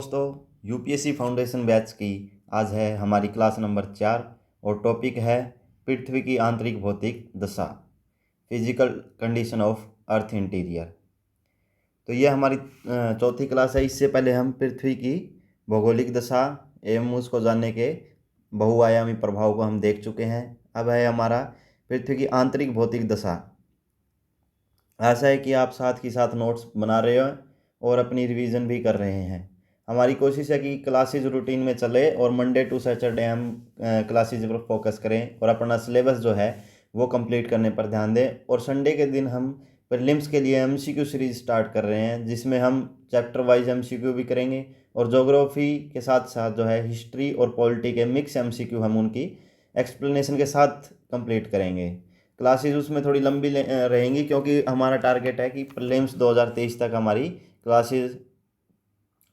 दोस्तों, UPSC foundation batch की आज है हमारी क्लास नंबर 4 और टॉपिक है पृथ्वी की आंतरिक भौतिक दशा, physical condition of earth interior. तो ये हमारी चौथी क्लास है। इससे पहले हम पृथ्वी की भौगोलिक दशा एवं उसको जानने के बहुआयामी प्रभाव को हम देख चुके हैं। अब है हमारा पृथ्वी की आंतरिक भौतिक दशा। आशा है कि आप साथ ही साथ नोट्स बना रहे हो और अपनी रिवीजन भी कर रहे हैं। हमारी कोशिश है कि क्लासेज रूटीन में चले और मंडे टू सैटरडे हम क्लासेज पर फोकस करें और अपना सिलेबस जो है वो कंप्लीट करने पर ध्यान दें। और संडे के दिन हम प्रीलिम्स के लिए एमसीक्यू सीरीज स्टार्ट कर रहे हैं, जिसमें हम चैप्टर वाइज एमसीक्यू भी करेंगे और ज्योग्राफी के साथ साथ जो है हिस्ट्री और पॉलिटी के मिक्स एमसीक्यू हम उनकी एक्सप्लेनेशन के साथ कंप्लीट करेंगे। क्लासेज उसमें थोड़ी लंबी रहेंगी क्योंकि हमारा टारगेट है कि प्रीलिम्स 2023 तक हमारी क्लासेज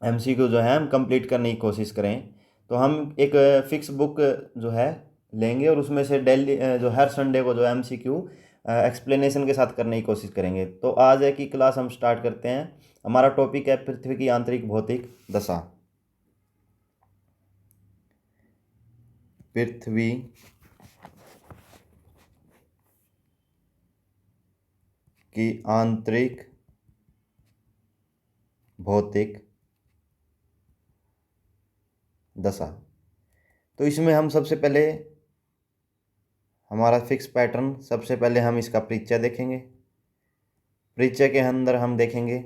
एमसीक्यू जो है हम कंप्लीट करने की कोशिश करें। तो हम एक फिक्स बुक जो है लेंगे और उसमें से डेली जो हर संडे को जो एमसीक्यू एक्सप्लेनेशन के साथ करने की कोशिश करेंगे। तो आज है कि क्लास हम स्टार्ट करते हैं। हमारा टॉपिक है पृथ्वी की आंतरिक भौतिक दशा। पृथ्वी की आंतरिक भौतिक दशा। तो इसमें हम सबसे पहले हमारा फिक्स पैटर्न, सबसे पहले हम इसका परिचय देखेंगे। परिचय के अंदर हम देखेंगे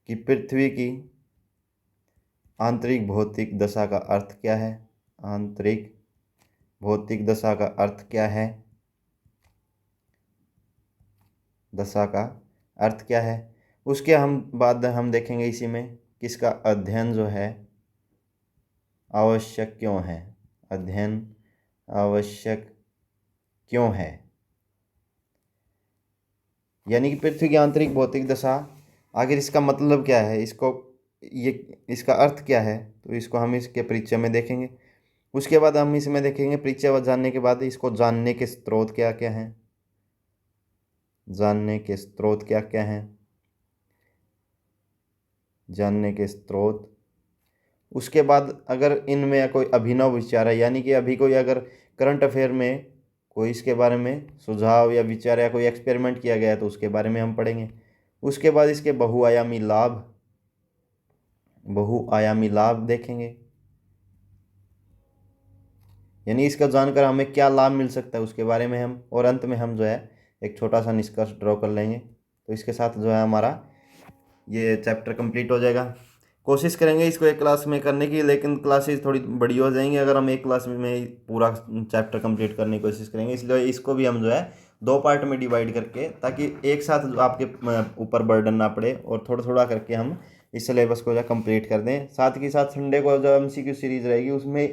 कि पृथ्वी की आंतरिक भौतिक दशा का अर्थ क्या है। आंतरिक भौतिक दशा का अर्थ क्या है, दशा का अर्थ क्या है। उसके हम बाद हम देखेंगे इसी में किसका अध्ययन जो है आवश्यक क्यों है। अध्ययन आवश्यक क्यों है, यानी कि पृथ्वी की आंतरिक भौतिक दशा आखिर इसका मतलब क्या है, इसका अर्थ क्या है। तो इसको हम इसके परिचय में देखेंगे। उसके बाद हम इसमें देखेंगे परिचय जानने के बाद इसको जानने के स्रोत क्या क्या हैं। जानने के स्रोत क्या क्या हैं, जानने के स्रोत। उसके बाद अगर इनमें कोई अभिनव विचार है, यानी कि अभी कोई अगर करंट अफेयर में कोई इसके बारे में सुझाव या विचार या कोई एक्सपेरिमेंट किया गया है तो उसके बारे में हम पढ़ेंगे। उसके बाद इसके बहुआयामी लाभ देखेंगे, यानी इसका जानकर हमें क्या लाभ मिल सकता है उसके बारे में हम, और अंत में हम जो है एक छोटा सा निष्कर्ष ड्रॉ कर लेंगे। तो इसके साथ जो है हमारा ये चैप्टर कंप्लीट हो जाएगा। कोशिश करेंगे इसको एक क्लास में करने की, लेकिन क्लासेस थोड़ी बड़ी हो जाएंगी अगर हम एक क्लास में पूरा चैप्टर कंप्लीट करने की कोशिश करेंगे। इसलिए इसको भी हम जो है 2 पार्ट में डिवाइड करके, ताकि एक साथ जो आपके ऊपर बर्डन ना पड़े और थोड़ा थोड़ा करके हम इस सिलेबस को जो है कंप्लीट कर दें। साथ ही साथ संडे को जो एमसीक्यू सीरीज़ रहेगी उसमें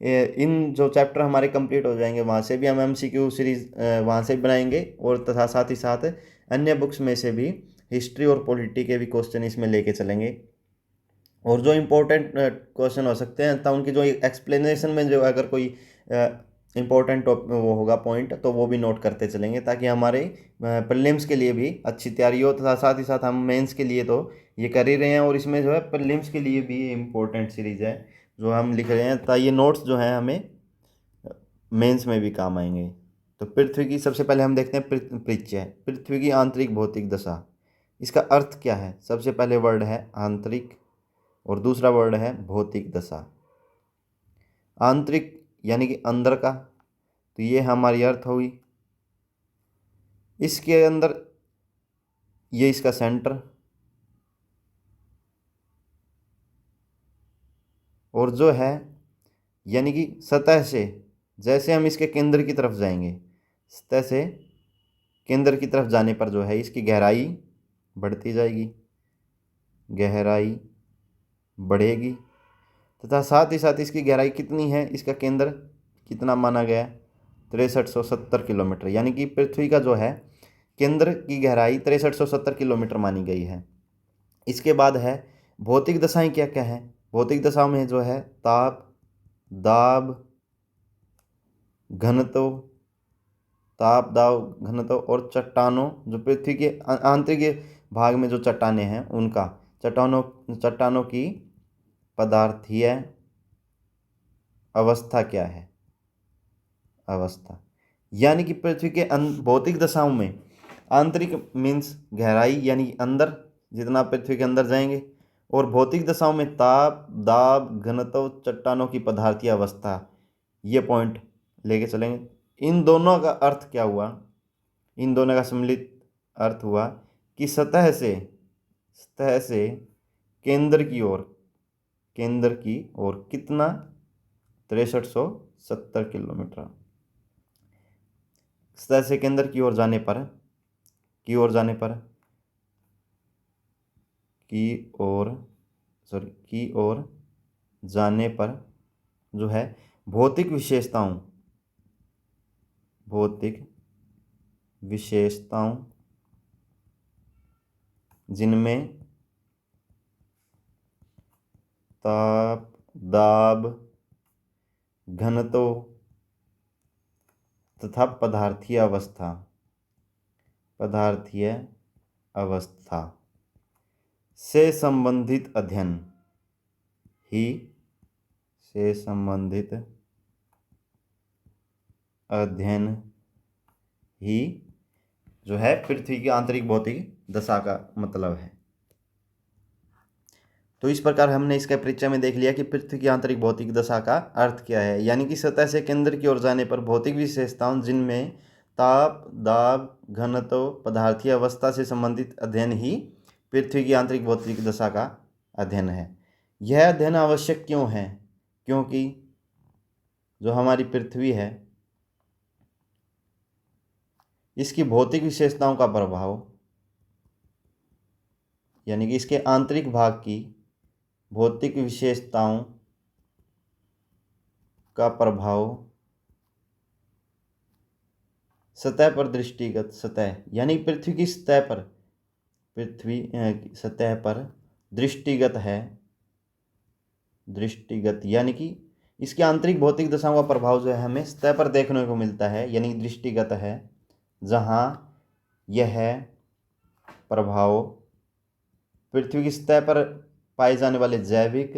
इन जो चैप्टर हमारे कंप्लीट हो जाएंगे वहाँ से भी हम एमसीक्यू सीरीज़ वहाँ से भी बनाएंगे, और तथा साथ ही साथ अन्य बुक्स में से भी हिस्ट्री और पॉलिटी के भी क्वेश्चन इसमें लेके चलेंगे। और जो इम्पोर्टेंट क्वेश्चन हो सकते हैं तो उनकी जो एक्सप्लेनेशन में जो अगर कोई इम्पोर्टेंट वो होगा पॉइंट, तो वो भी नोट करते चलेंगे, ताकि हमारे प्रीलिम्स के लिए भी अच्छी तैयारी हो। तथा साथ ही साथ हम मेंस के लिए तो ये कर ही रहे हैं, और इसमें जो है प्रीलिम्स के लिए भी इम्पोर्टेंट सीरीज़ है जो हम लिख रहे हैं, ताकि ये नोट्स जो हैं हमें मेंस में भी काम आएंगे। तो पृथ्वी की सबसे पहले हम देखते हैं परिचय। पृथ्वी की आंतरिक भौतिक दशा, इसका अर्थ क्या है। सबसे पहले वर्ड है आंतरिक और दूसरा वर्ड है भौतिक दशा। आंतरिक यानी कि अंदर का, तो ये हमारी अर्थ हुई। इसके अंदर ये इसका सेंटर, और जो है यानी कि सतह से जैसे हम इसके केंद्र की तरफ जाएंगे, सतह से केंद्र की तरफ जाने पर जो है इसकी गहराई बढ़ती जाएगी, गहराई बढ़ेगी। तथा साथ ही साथ इसकी गहराई कितनी है, इसका केंद्र कितना माना गया है, 6370 किलोमीटर, यानी कि पृथ्वी का जो है केंद्र की गहराई 6370 किलोमीटर मानी गई है। इसके बाद है भौतिक दशाएं क्या क्या है। भौतिक दशा में जो है ताप, दाब, घनत्व, ताप दाब घनत्व, और चट्टानों जो पृथ्वी के आंतरिक भाग में जो चट्टानें हैं उनका, चट्टानों की पदार्थीय अवस्था क्या है? अवस्था यानी कि पृथ्वी के भौतिक दशाओं में आंतरिक मीन्स गहराई यानी अंदर, जितना पृथ्वी के अंदर जाएंगे, और भौतिक दशाओं में ताप, दाब, घनत्व, चट्टानों की पदार्थीय अवस्था, ये पॉइंट लेके चलेंगे। इन दोनों का अर्थ क्या हुआ? इन दोनों का सम्मिलित अर्थ हुआ कि सतह से केंद्र की ओर कितना? 6370 किलोमीटर। सतह से केंद्र की ओर जाने पर जो है भौतिक विशेषताओं जिनमें ताप, दाब, घनत्व तथा पदार्थीय अवस्था से संबंधित अध्ययन ही जो है पृथ्वी की आंतरिक भौतिक दशा का मतलब है। तो इस प्रकार हमने इसके परिचय में देख लिया कि पृथ्वी की आंतरिक भौतिक दशा का अर्थ क्या है, यानी कि सतह से केंद्र की ओर जाने पर भौतिक विशेषताओं जिनमें ताप, दाब, घनत्व, पदार्थीय अवस्था से संबंधित अध्ययन ही पृथ्वी की आंतरिक भौतिक दशा का अध्ययन है। यह अध्ययन आवश्यक क्यों है? क्योंकि जो हमारी पृथ्वी है, इसकी भौतिक विशेषताओं का प्रभाव, यानी कि इसके आंतरिक भाग की भौतिक विशेषताओं का प्रभाव सतह पर यानी पृथ्वी की सतह पर दृष्टिगत यानी कि इसकी आंतरिक भौतिक दशाओं का प्रभाव जो है हमें सतह पर देखने को मिलता है, यानी दृष्टिगत है, जहाँ यह प्रभाव पृथ्वी की सतह पर पाए जाने वाले जैविक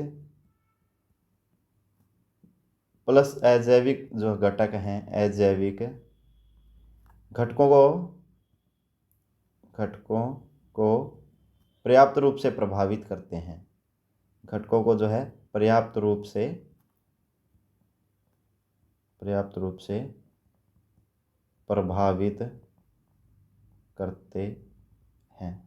प्लस अजैविक जो घटक हैं, अजैविक घटकों को पर्याप्त रूप से प्रभावित करते हैं। घटकों को जो है पर्याप्त रूप से प्रभावित करते हैं।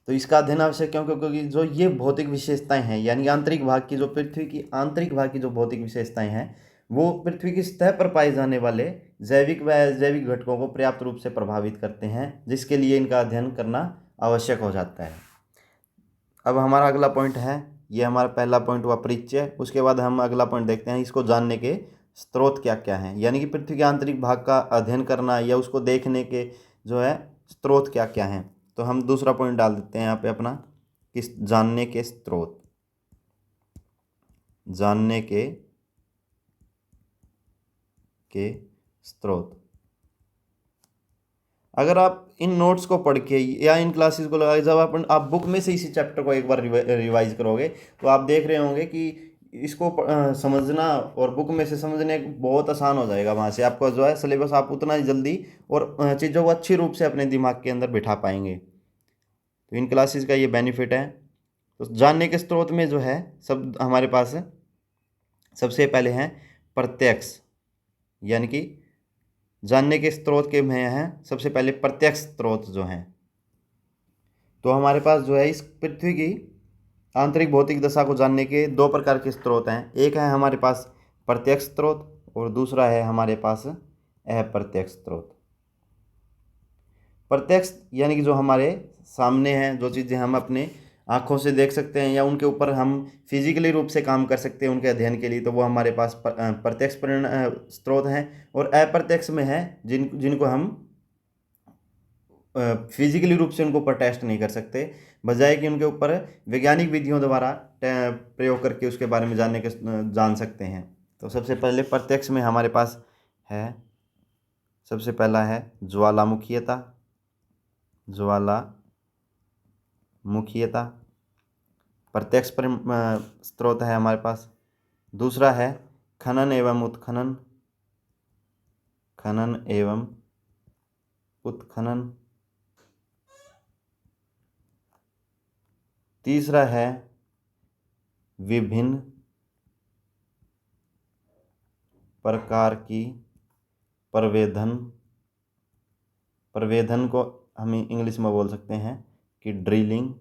तो इसका अध्ययन आवश्यक क्यों? क्योंकि जो ये भौतिक विशेषताएं हैं, यानी आंतरिक भाग की जो पृथ्वी की आंतरिक भाग की जो भौतिक विशेषताएं हैं, वो पृथ्वी की सतह पर पाए जाने वाले जैविक व अजैविक घटकों को पर्याप्त रूप से प्रभावित करते हैं, जिसके लिए इनका अध्ययन करना आवश्यक हो जाता है। अब हमारा अगला पॉइंट है, ये हमारा पहला पॉइंट हुआ परिचय। उसके बाद हम अगला पॉइंट देखते हैं, इसको जानने के स्रोत क्या क्या हैं, यानी कि पृथ्वी के आंतरिक भाग का अध्ययन करना या उसको देखने के जो है स्रोत क्या क्या हैं। तो हम दूसरा पॉइंट डाल देते हैं यहाँ पे अपना, किस जानने के स्रोत, स्रोत। अगर आप इन नोट्स को पढ़ के या इन क्लासेस को लगा, जब आप बुक में से इसी चैप्टर को एक बार रिवाइज करोगे तो आप देख रहे होंगे कि इसको समझना और बुक में से समझने बहुत आसान हो जाएगा। वहाँ से आपको जो है सिलेबस आप उतना ही जल्दी और चीज़ों को अच्छी रूप से अपने दिमाग के अंदर बिठा पाएंगे। तो इन क्लासेस का ये बेनिफिट है। तो जानने के स्रोत में जो है सब हमारे पास है, सबसे पहले हैं प्रत्यक्ष, यानी कि जानने के स्रोत के में हैं सबसे पहले प्रत्यक्ष स्रोत जो हैं। तो हमारे पास जो है इस पृथ्वी की आंतरिक भौतिक दशा को जानने के दो प्रकार के स्रोत हैं। एक है हमारे पास प्रत्यक्ष स्रोत और दूसरा है हमारे पास अप्रत्यक्ष स्रोत। प्रत्यक्ष यानी कि जो हमारे सामने हैं, जो चीज़ें हम अपने आँखों से देख सकते हैं या उनके ऊपर हम फिजिकली रूप से काम कर सकते हैं उनके अध्ययन के लिए, तो वो हमारे पास प्रत्यक्ष स्रोत हैं। और अप्रत्यक्ष में है जिनको हम फिजिकली रूप से उनके ऊपर टेस्ट नहीं कर सकते, बजाय कि उनके ऊपर वैज्ञानिक विधियों द्वारा प्रयोग करके उसके बारे में जान सकते हैं। तो सबसे पहले प्रत्यक्ष में हमारे पास है, सबसे पहला है ज्वालामुखीयता। मुख्यता प्रत्यक्ष स्रोत है हमारे पास। दूसरा है खनन एवं उत्खनन, खनन एवं उत्खनन। तीसरा है विभिन्न प्रकार की प्रवेधन, प्रवेधन को हम इंग्लिश में बोल सकते हैं कि ड्रिलिंग,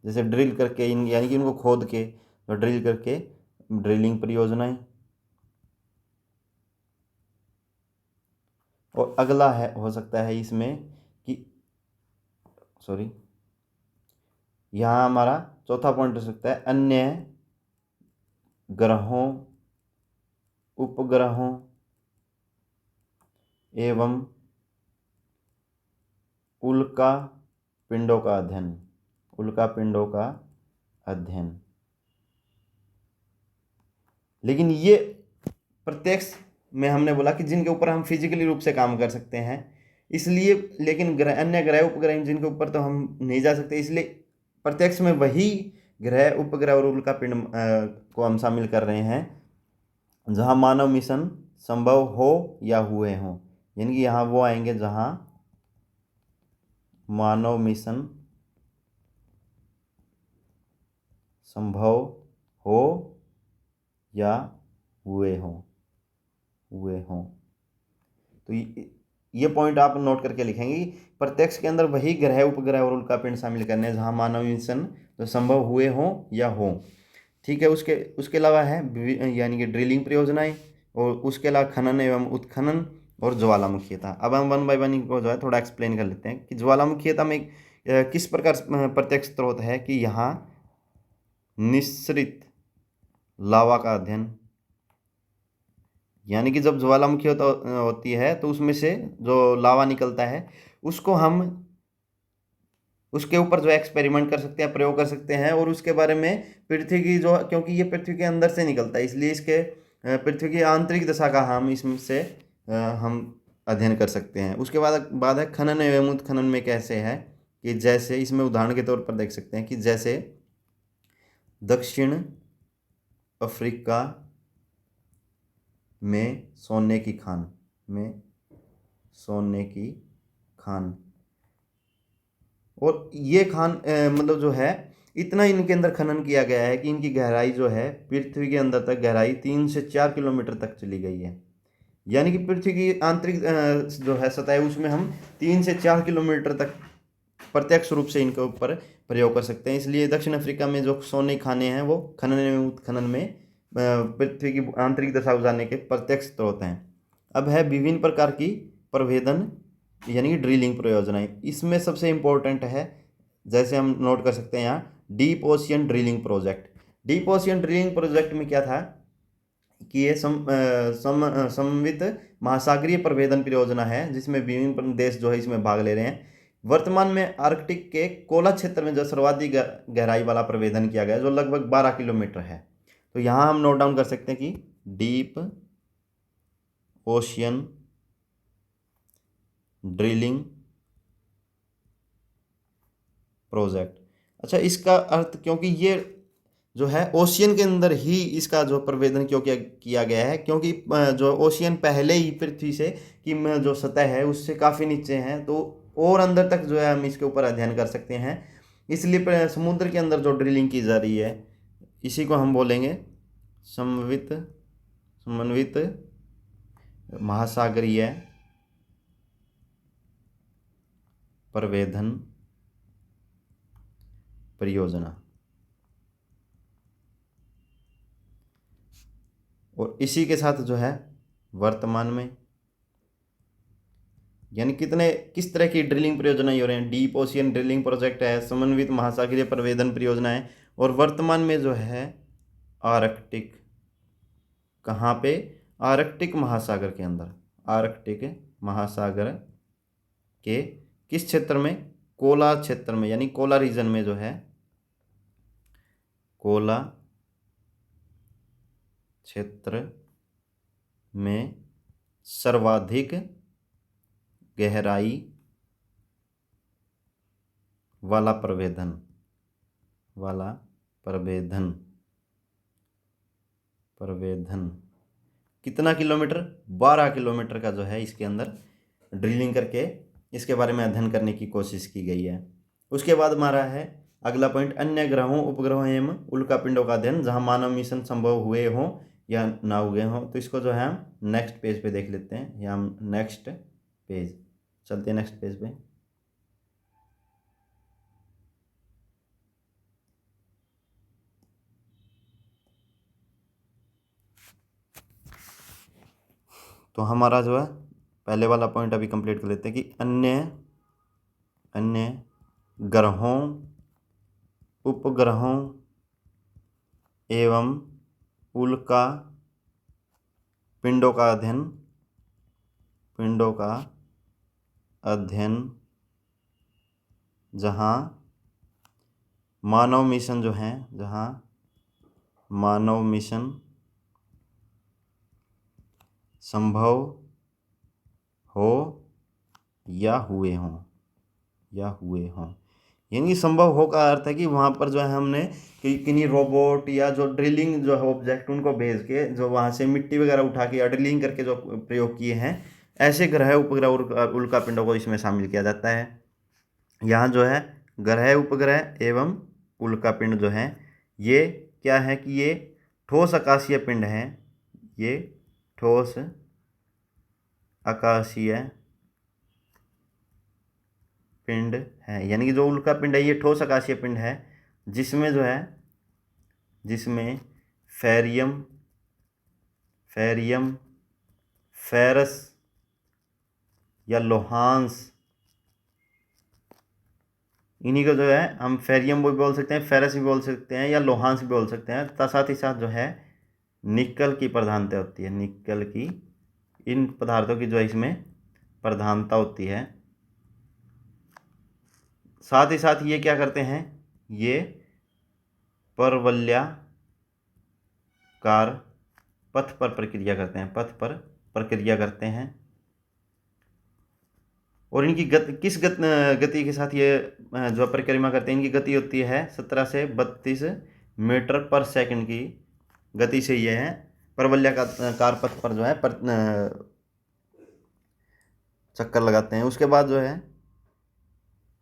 जैसे ड्रिल करके यानी कि इनको खोद के और ड्रिल करके ड्रिलिंग परियोजनाएं। और अगला है हो सकता है इसमें कि यहाँ हमारा चौथा पॉइंट हो सकता है अन्य ग्रहों, उपग्रहों एवं उल्का पिंडों का अध्ययन, उल्का पिंडों का अध्ययन। लेकिन ये प्रत्यक्ष में हमने बोला कि जिनके ऊपर हम फिजिकली रूप से काम कर सकते हैं, इसलिए। लेकिन ग्रह, अन्य ग्रह उपग्रह जिनके ऊपर तो हम नहीं जा सकते, इसलिए प्रत्यक्ष में वही ग्रह उपग्रह और उल्का पिंड को हम शामिल कर रहे हैं जहां मानव मिशन संभव हो या हुए हों। यानी कि यहाँ वो आएंगे जहां मानव मिशन संभव हो या हुए हों, तो ये पॉइंट आप नोट करके लिखेंगे। प्रत्यक्ष के अंदर वही ग्रह उपग्रह और उल्का पिंड शामिल करने हैं जहां मानव मिशन तो संभव हुए हों या हो। ठीक है। उसके अलावा है यानी कि ड्रिलिंग परियोजनाएं, और उसके अलावा खनन एवं उत्खनन और ज्वालामुखीयता। अब हम वन बाय वन इनको जो है थोड़ा एक्सप्लेन कर लेते हैं कि ज्वालामुखीयता में किस प्रकार प्रत्यक्ष स्रोत है कि यहाँ निश्रित लावा का अध्ययन, यानी कि जब ज्वालामुखी होती है तो उसमें से जो लावा निकलता है उसको हम उसके ऊपर जो एक्सपेरिमेंट कर सकते हैं, प्रयोग कर सकते हैं। और उसके बारे में पृथ्वी की जो, क्योंकि ये पृथ्वी के अंदर से निकलता है, इसलिए इसके पृथ्वी की आंतरिक दशा का हम इसमें से हम अध्ययन कर सकते हैं। उसके बाद है खनन एवं उत्खनन में कैसे है कि जैसे इसमें उदाहरण के तौर पर देख सकते हैं कि जैसे दक्षिण अफ्रीका में सोने की खान, और ये खान मतलब जो है इतना इनके अंदर खनन किया गया है कि इनकी गहराई जो है पृथ्वी के अंदर तक गहराई 3 से 4 किलोमीटर तक चली गई है। यानी कि पृथ्वी की आंतरिक जो है सतह है उसमें हम 3 से 4 किलोमीटर तक प्रत्यक्ष रूप से इनके ऊपर प्रयोग कर सकते हैं। इसलिए दक्षिण अफ्रीका में जो सोने खाने हैं वो खनन एवं उत्खनन में पृथ्वी की आंतरिक दशा जानने के प्रत्यक्ष स्रोत हैं। अब है विभिन्न प्रकार की प्रवेधन यानी कि ड्रिलिंग परियोजनाएं। इसमें सबसे इम्पोर्टेंट है, जैसे हम नोट कर सकते हैं यहाँ deep ocean drilling project. Deep ocean drilling project में क्या था कि ये समन्वित महासागरीय प्रवेधन परियोजना है जिसमें विभिन्न देश जो है इसमें भाग ले रहे हैं। वर्तमान में आर्कटिक के कोला क्षेत्र में जो सर्वाधिक गहराई वाला प्रवेधन किया गया जो लगभग 12 किलोमीटर है। तो यहाँ हम नोट डाउन कर सकते हैं कि डीप ओशियन ड्रिलिंग प्रोजेक्ट। अच्छा, इसका अर्थ, क्योंकि ये जो है ओशियन के अंदर ही इसका जो प्रवेदन क्यों किया गया है, क्योंकि जो ओशियन पहले ही पृथ्वी से की जो सतह है उससे काफ़ी नीचे है, तो और अंदर तक जो है हम इसके ऊपर अध्ययन कर सकते हैं। इसलिए समुद्र के अंदर जो ड्रिलिंग की जा रही है इसी को हम बोलेंगे समन्वित महासागरीय प्रवेधन परियोजना। और इसी के साथ जो है वर्तमान में यानी किस तरह की ड्रिलिंग परियोजनाएं हो रही हैं। डीप ओशियन ड्रिलिंग प्रोजेक्ट है, समन्वित महासागरीय प्रवेधन परियोजना है, और वर्तमान में जो है आर्कटिक, कहाँ पे, आर्कटिक महासागर के अंदर, आर्कटिक महासागर के किस क्षेत्र में, कोला क्षेत्र में, यानी कोला रीजन में जो है, कोला क्षेत्र में सर्वाधिक गहराई वाला प्रभेदन, वाला प्रभेदन, प्रभेदन कितना किलोमीटर? 12 किलोमीटर का जो है इसके अंदर ड्रिलिंग करके इसके बारे में अध्ययन करने की कोशिश की गई है। उसके बाद हमारा है अगला पॉइंट, अन्य ग्रहों, उपग्रहों एवं उल्कापिंडों का अध्ययन जहां मानव मिशन संभव हुए हों या ना हुए हों। तो इसको जो है हम नेक्स्ट पेज पे देख लेते हैं, या हम नेक्स्ट पेज चलते हैं, नेक्स्ट पेज पे। तो हमारा जो है पहले वाला पॉइंट अभी कंप्लीट कर लेते हैं कि अन्य ग्रहों, उपग्रहों एवं उल्का पिंडों का अध्ययन, पिंडों का अध्ययन जहाँ मानव मिशन जो हैं, जहाँ मानव मिशन संभव हो या हुए हों, या हुए हों। यानी संभव हो का अर्थ है कि वहाँ पर जो है हमने किन्हीं रोबोट या जो ड्रिलिंग जो है ऑब्जेक्ट उनको भेज के जो वहाँ से मिट्टी वगैरह उठा के या ड्रिलिंग करके जो प्रयोग किए हैं, ऐसे ग्रह, उपग्रह और उल्कापिंडों को इसमें शामिल किया जाता है। यहाँ जो है ग्रह, उपग्रह एवं उल्कापिंड जो हैं ये क्या है कि ये ठोस आकाशीय पिंड हैं, ये ठोस आकाशीय पिंड है। यानी कि जो उल्का पिंड है ये ठोस आकाशीय पिंड है जिसमें जो है, जिसमें फेरियम, फेरस या लोहांस, इन्हीं को जो है हम फेरियम भी बोल सकते हैं, फेरस भी बोल सकते हैं, या लोहांस भी बोल सकते हैं। साथ ही साथ जो है निकल की प्रधानता होती है, निकल की, इन पदार्थों की जो है इसमें प्रधानता होती है। साथ ही साथ ये क्या करते हैं, ये परवलयाकार पथ पर प्रक्रिया करते हैं, पथ पर प्रक्रिया करते हैं। और इनकी किस गति के साथ ये जो परिक्रमा करते हैं, इनकी गति होती है 17 से 32 मीटर पर सेकंड की गति से ये है परवलयाकार पथ पर जो है चक्कर लगाते हैं। उसके बाद जो है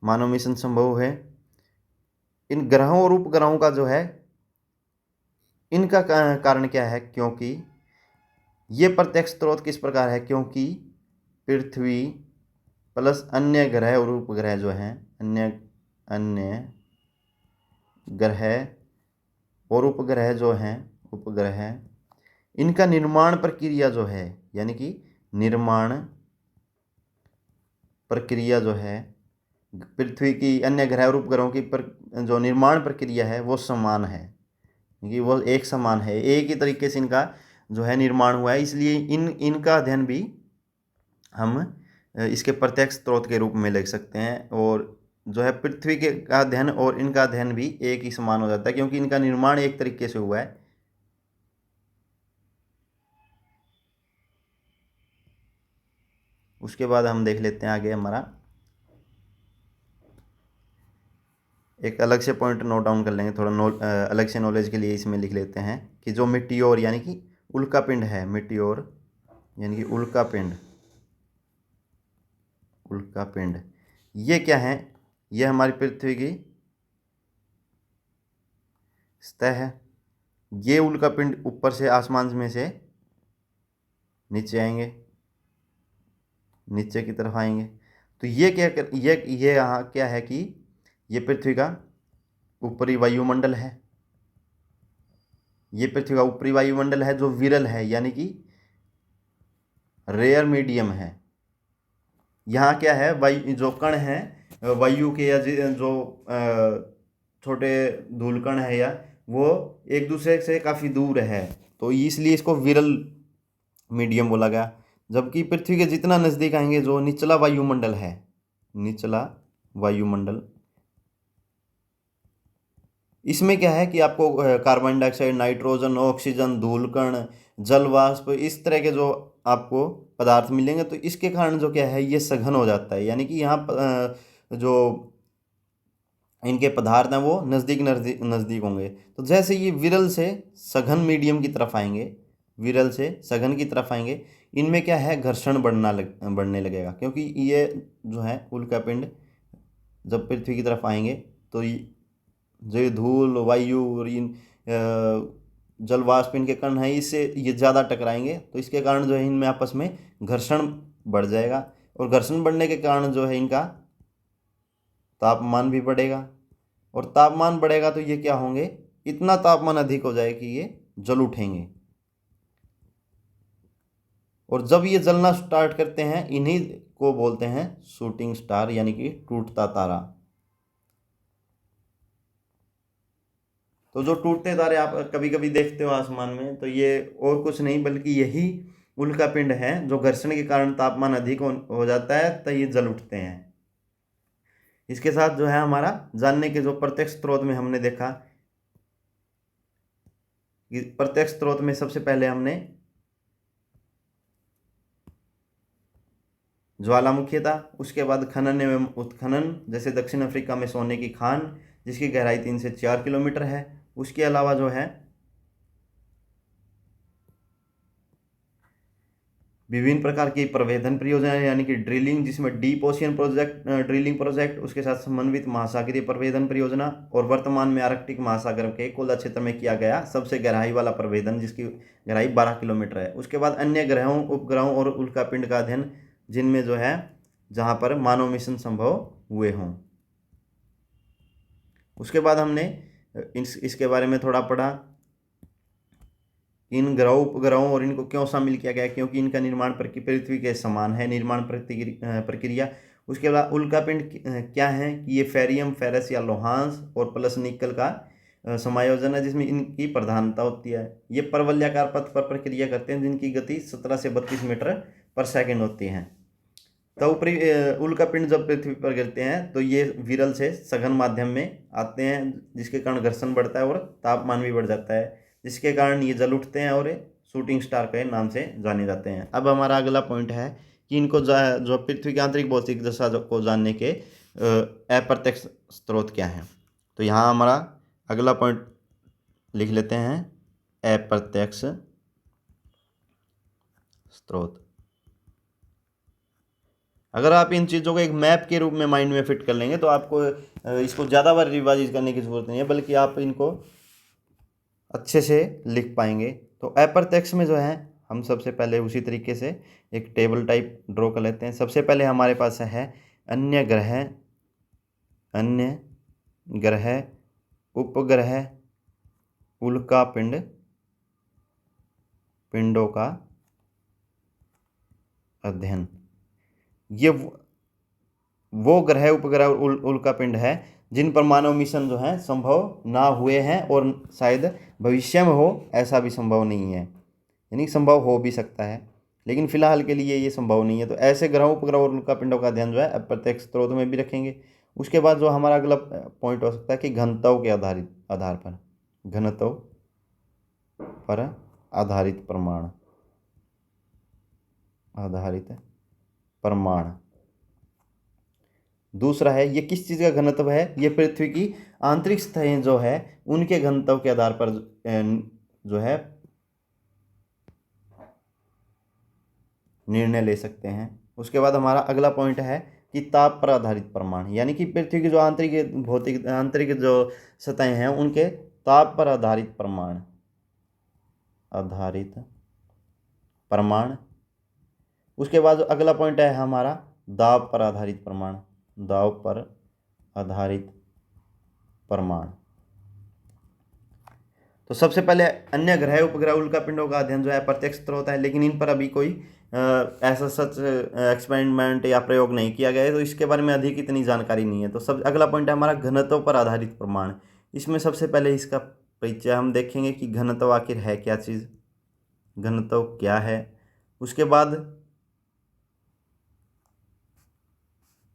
मानव मिशन संभव है। इन ग्रहों और उपग्रहों का जो है इनका कारण क्या है, क्योंकि ये प्रत्यक्ष स्रोत किस प्रकार है, क्योंकि पृथ्वी प्लस अन्य ग्रह और उपग्रह जो हैं, अन्य ग्रह और उपग्रह जो हैं, उपग्रह, इनका निर्माण प्रक्रिया जो है, यानी कि निर्माण प्रक्रिया जो है पृथ्वी की, अन्य ग्रह और उपग्रहों की जो निर्माण प्रक्रिया है वो समान है, क्योंकि वो एक समान है, एक ही तरीके से इनका जो है निर्माण हुआ है। इसलिए इनका अध्ययन भी हम इसके प्रत्यक्ष स्रोत के रूप में लिख सकते हैं। और जो है पृथ्वी के का अध्ययन और इनका अध्ययन भी एक ही समान हो जाता है, क्योंकि इनका निर्माण एक तरीके से हुआ है। उसके बाद हम देख लेते हैं आगे, हमारा एक अलग से पॉइंट नोट डाउन कर लेंगे, थोड़ा अलग से नॉलेज के लिए इसमें लिख लेते हैं कि जो मिट्टियोर यानी कि उल्कापिंड है, मिट्टियोर यानी कि उल्कापिंड, उल्कापिंड ये क्या है, ये हमारी पृथ्वी की सतह है। ये उल्कापिंड ऊपर से आसमान में से नीचे आएंगे, नीचे की तरफ आएंगे। तो ये क्या ये यहाँ क्या है कि ये पृथ्वी का ऊपरी वायुमंडल है, ये पृथ्वी का ऊपरी वायुमंडल है जो विरल है, यानी कि रेयर मीडियम है। यहाँ क्या है, वायु जो कण है वायु के, या जो छोटे धूलकण है, या वो एक दूसरे से काफ़ी दूर है, तो इसलिए इसको विरल मीडियम बोला गया। जबकि पृथ्वी के जितना नज़दीक आएंगे, जो निचला वायुमंडल है, निचला वायुमंडल, इसमें क्या है कि आपको कार्बन डाइऑक्साइड, नाइट्रोजन, ऑक्सीजन, धूलकण, जल वाष्प, इस तरह के जो आपको पदार्थ मिलेंगे। तो इसके कारण जो क्या है ये सघन हो जाता है, यानी कि यहाँ जो इनके पदार्थ हैं वो नज़दीक नज़दीक नज़दीक होंगे। तो जैसे ये विरल से सघन मीडियम की तरफ आएंगे, विरल से सघन की तरफ आएंगे, इनमें क्या है, घर्षण बढ़ने लगेगा, क्योंकि ये जो है उल्कापिंड जब पृथ्वी की तरफ आएंगे तो जो ये धूल वायु और इन जल वाष्प इनके कण हैं, इससे ये ज़्यादा टकराएंगे, तो इसके कारण जो है इनमें आपस में घर्षण बढ़ जाएगा, और घर्षण बढ़ने के कारण जो है इनका तापमान भी बढ़ेगा, और तापमान बढ़ेगा तो ये क्या होंगे, इतना तापमान अधिक हो जाए कि ये जल उठेंगे, और जब ये जलना स्टार्ट करते हैं इन्हीं को बोलते हैं शूटिंग स्टार, यानी कि टूटता तारा। तो जो टूटते तारे आप कभी कभी देखते हो आसमान में, तो ये और कुछ नहीं बल्कि यही उल्कापिंड है, जो घर्षण के कारण तापमान अधिक हो जाता है तो ये जल उठते हैं। इसके साथ जो है हमारा जानने के जो प्रत्यक्ष स्रोत में हमने देखा, प्रत्यक्ष स्रोत में सबसे पहले हमने ज्वालामुखी था, उसके बाद खनन एवं उत्खनन, जैसे दक्षिण अफ्रीका में सोने की खान जिसकी गहराई 3 से 4 किलोमीटर है। उसके अलावा जो है विभिन्न प्रकार की प्रवेधन परियोजनाएं, यानी कि ड्रिलिंग, जिसमें deep ocean project, drilling project, उसके साथ समन्वित महासागरीय प्रवेधन परियोजना, और वर्तमान में आर्कटिक महासागर के कोला क्षेत्र में किया गया सबसे गहराई वाला प्रवेधन जिसकी गहराई 12 किलोमीटर है। उसके बाद अन्य ग्रहों, उपग्रहों और उल्कापिंड का अध्ययन, जिनमें जो है जहाँ पर मानव मिशन संभव हुए हों। उसके बाद हमने इसके बारे में थोड़ा पढ़ा, इन ग्रहों उपग्रहों और इनको क्यों शामिल किया गया, क्योंकि इनका निर्माण पृथ्वी के समान है, निर्माण प्रक्रिया। उसके बाद उल्कापिंड क्या है कि ये फेरियम, फेरस या लोहांस और प्लस निकल का समायोजन है, जिसमें इनकी प्रधानता होती है। ये परवलयाकार पथ पर प्रक्रिया करते हैं, जिनकी गति 17 से 32 मीटर पर सेकेंड होती है। तो ऊपरी उल्कापिंड जब पृथ्वी पर गिरते हैं तो ये विरल से सघन माध्यम में आते हैं, जिसके कारण घर्षण बढ़ता है और तापमान भी बढ़ जाता है, जिसके कारण ये जल उठते हैं और शूटिंग स्टार के नाम से जाने जाते हैं। अब हमारा अगला पॉइंट है कि इनको जो पृथ्वी की आंतरिक भौतिक दशा को जानने के अप्रत्यक्ष स्रोत क्या हैं। तो यहाँ हमारा अगला पॉइंट लिख लेते हैं, अप्रत्यक्ष स्रोत। अगर आप इन चीज़ों को एक मैप के रूप में माइंड में फिट कर लेंगे तो आपको इसको ज़्यादा बार रिवाइज करने की ज़रूरत नहीं है, बल्कि आप इनको अच्छे से लिख पाएंगे। तो अप्रत्यक्ष में जो है हम सबसे पहले उसी तरीके से एक टेबल टाइप ड्रॉ कर लेते हैं। सबसे पहले हमारे पास है अन्य ग्रह उपग्रह उल्कापिंड पिंडों का अध्ययन। ये वो ग्रह उपग्रह उल्कापिंड है जिन पर मानव मिशन जो है संभव ना हुए हैं, और शायद भविष्य में हो ऐसा भी संभव नहीं है, यानी संभव हो भी सकता है, लेकिन फिलहाल के लिए ये संभव नहीं है। तो ऐसे ग्रह उपग्रह और उल्कापिंडों का अध्ययन जो है अप्रत्यक्ष स्रोत में भी रखेंगे। उसके बाद जो हमारा अगला पॉइंट हो सकता है कि घनत्व के आधार पर, घनत्व पर आधारित प्रमाण। दूसरा है ये किस चीज़ का घनत्व है, ये पृथ्वी की आंतरिक सतहें जो है उनके घनत्व के आधार पर जो है निर्णय ले सकते हैं। उसके बाद हमारा अगला पॉइंट है कि ताप पर आधारित प्रमाण, यानी कि पृथ्वी की जो आंतरिक जो सतहें हैं उनके ताप पर आधारित प्रमाण। उसके बाद अगला पॉइंट है हमारा दाब पर आधारित प्रमाण। तो सबसे पहले अन्य ग्रह उपग्रह उल्कापिंडों का अध्ययन जो है प्रत्यक्ष स्रोत है, लेकिन इन पर अभी कोई ऐसा सच एक्सपेरिमेंट या प्रयोग नहीं किया गया है, तो इसके बारे में अधिक इतनी जानकारी नहीं है। तो सब अगला पॉइंट है हमारा घनत्व पर आधारित प्रमाण। इसमें सबसे पहले इसका परिचय हम देखेंगे कि घनत्व आखिर है क्या चीज़, घनत्व क्या है। उसके बाद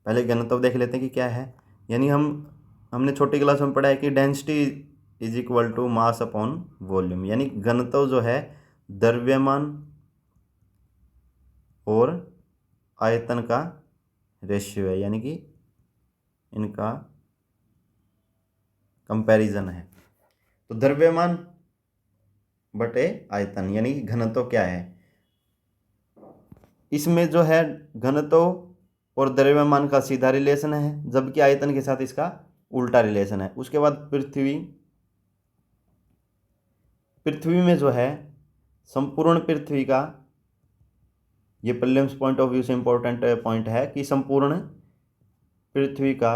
पहले घनत्व देख लेते हैं कि क्या है, यानी हमने छोटी क्लास में पढ़ा है कि density is equal to mass upon volume, यानी घनत्व जो है द्रव्यमान और आयतन का रेशियो है, यानी कि इनका कंपैरिजन है। तो द्रव्यमान बटे आयतन यानी कि घनत्व क्या है, इसमें जो है घनत्व और द्रव्यमान का सीधा रिलेशन है, जबकि आयतन के साथ इसका उल्टा रिलेशन है। उसके बाद पृथ्वी में जो है संपूर्ण पृथ्वी का, ये प्रीलिम्स पॉइंट ऑफ व्यू से इंपॉर्टेंट पॉइंट है कि संपूर्ण पृथ्वी का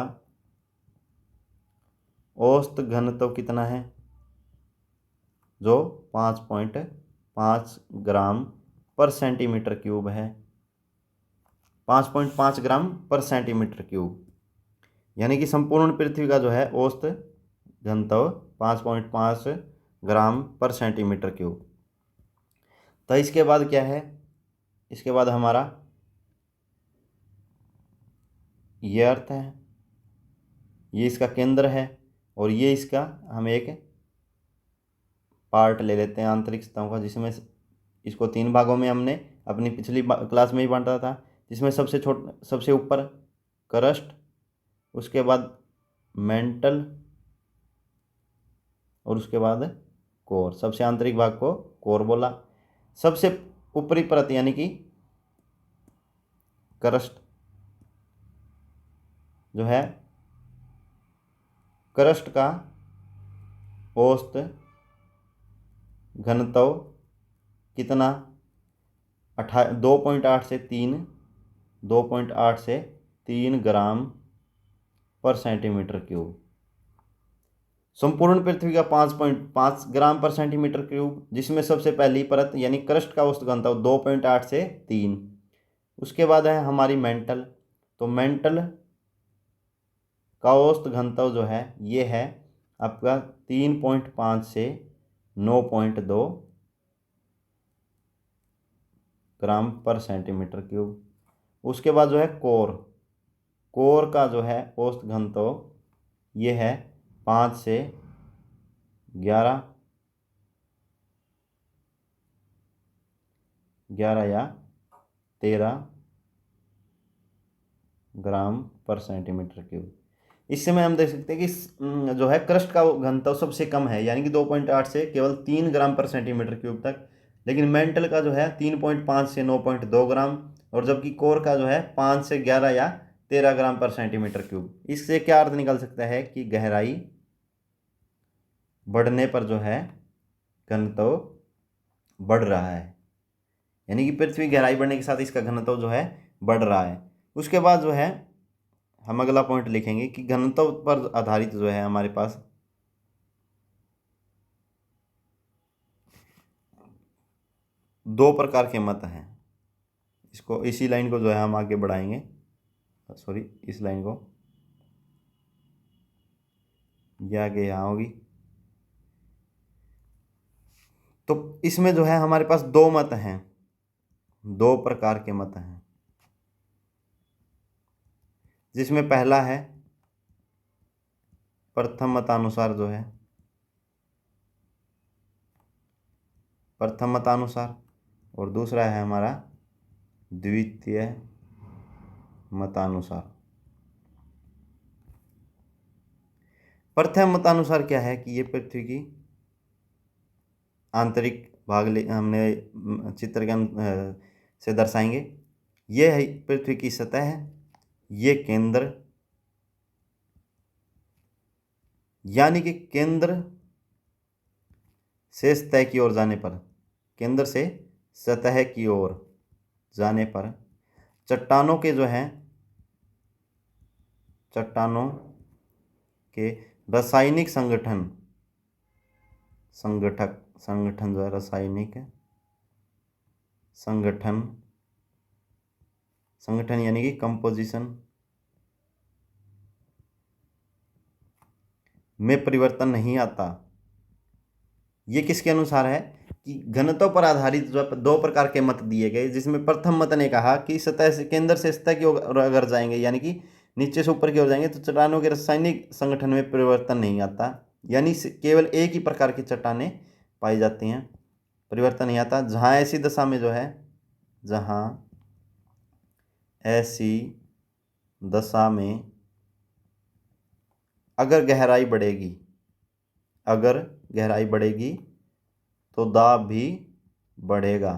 औसत घनत्व कितना है, जो 5.5 ग्राम पर सेंटीमीटर क्यूब है। 5.5 ग्राम पर सेंटीमीटर क्यूब, यानी कि संपूर्ण पृथ्वी का जो है औसत घनत्व 5.5 ग्राम पर सेंटीमीटर क्यूब। तो इसके बाद क्या है, इसके बाद हमारा ये अर्थ है, ये इसका केंद्र है, और ये इसका हम एक पार्ट ले लेते हैं आंतरिक सतहों का, जिसमें इसको 3 भागों में हमने अपनी पिछली क्लास में ही बांटा था, जिसमें सबसे ऊपर क्रस्ट, उसके बाद मेंटल, और उसके बाद कोर। सबसे आंतरिक भाग को कोर बोला। सबसे ऊपरी परत यानी कि क्रस्ट जो है, क्रस्ट का औसत घनत्व कितना, 2.8 से 3 ग्राम पर सेंटीमीटर क्यूब। संपूर्ण पृथ्वी का 5.5 ग्राम पर सेंटीमीटर क्यूब, जिसमें सबसे पहली परत यानी क्रस्ट का औसत घनत्व 2.8 से 3। उसके बाद है हमारी मेंटल, तो मेंटल का औसत घनत्व जो है ये है आपका 3.5 से 9.2 ग्राम पर सेंटीमीटर क्यूब। उसके बाद जो है कोर का जो है औसत घनत्व ये है 5 से 11 या 13 ग्राम पर सेंटीमीटर क्यूब। इससे में हम देख सकते हैं कि जो है क्रस्ट का घनत्व सबसे कम है, यानी कि 2.8 से केवल 3 ग्राम पर सेंटीमीटर क्यूब तक, लेकिन मेंटल का जो है 3.5 से 9.2 ग्राम, और जबकि कोर का जो है 5 से 11 या 13 ग्राम पर सेंटीमीटर क्यूब। इससे क्या अर्थ निकल सकता है कि गहराई बढ़ने पर जो है घनत्व बढ़ रहा है, यानी कि पृथ्वी गहराई बढ़ने के साथ इसका घनत्व जो है बढ़ रहा है। उसके बाद जो है हम अगला पॉइंट लिखेंगे कि घनत्व पर आधारित जो है हमारे पास दो प्रकार के मत हैं। इसको इसी लाइन को जो है हम आगे बढ़ाएंगे, सॉरी इस लाइन को, ये आगे यहाँ होगी। तो इसमें जो है हमारे पास दो मत हैं, दो प्रकार के मत हैं, जिसमें पहला है प्रथम मतानुसार, जो है प्रथम मतानुसार, और दूसरा है हमारा द्वितीय मतानुसार। प्रथम मतानुसार क्या है कि ये पृथ्वी की आंतरिक भाग हमने चित्र के से दर्शाएंगे। ये है पृथ्वी की सतह है, ये केंद्र, यानी कि केंद्र से सतह की ओर जाने पर, केंद्र से सतह की ओर जाने पर चट्टानों के जो हैं, चट्टानों के रासायनिक संगठन जो है रासायनिक संगठन यानी कि कंपोजिशन में परिवर्तन नहीं आता। ये किसके अनुसार है कि घनत्व पर आधारित जो दो प्रकार के मत दिए गए, जिसमें प्रथम मत ने कहा कि सतह से केंद्र से सतह की ओर अगर जाएंगे, यानी कि नीचे से ऊपर की ओर जाएंगे, तो चट्टानों के रासायनिक संगठन में परिवर्तन नहीं आता, यानी केवल एक ही प्रकार की चट्टानें पाई जाती हैं, परिवर्तन नहीं आता। जहाँ ऐसी दशा में जो है, जहाँ ऐसी दशा में अगर गहराई बढ़ेगी, अगर गहराई बढ़ेगी तो दाब भी बढ़ेगा।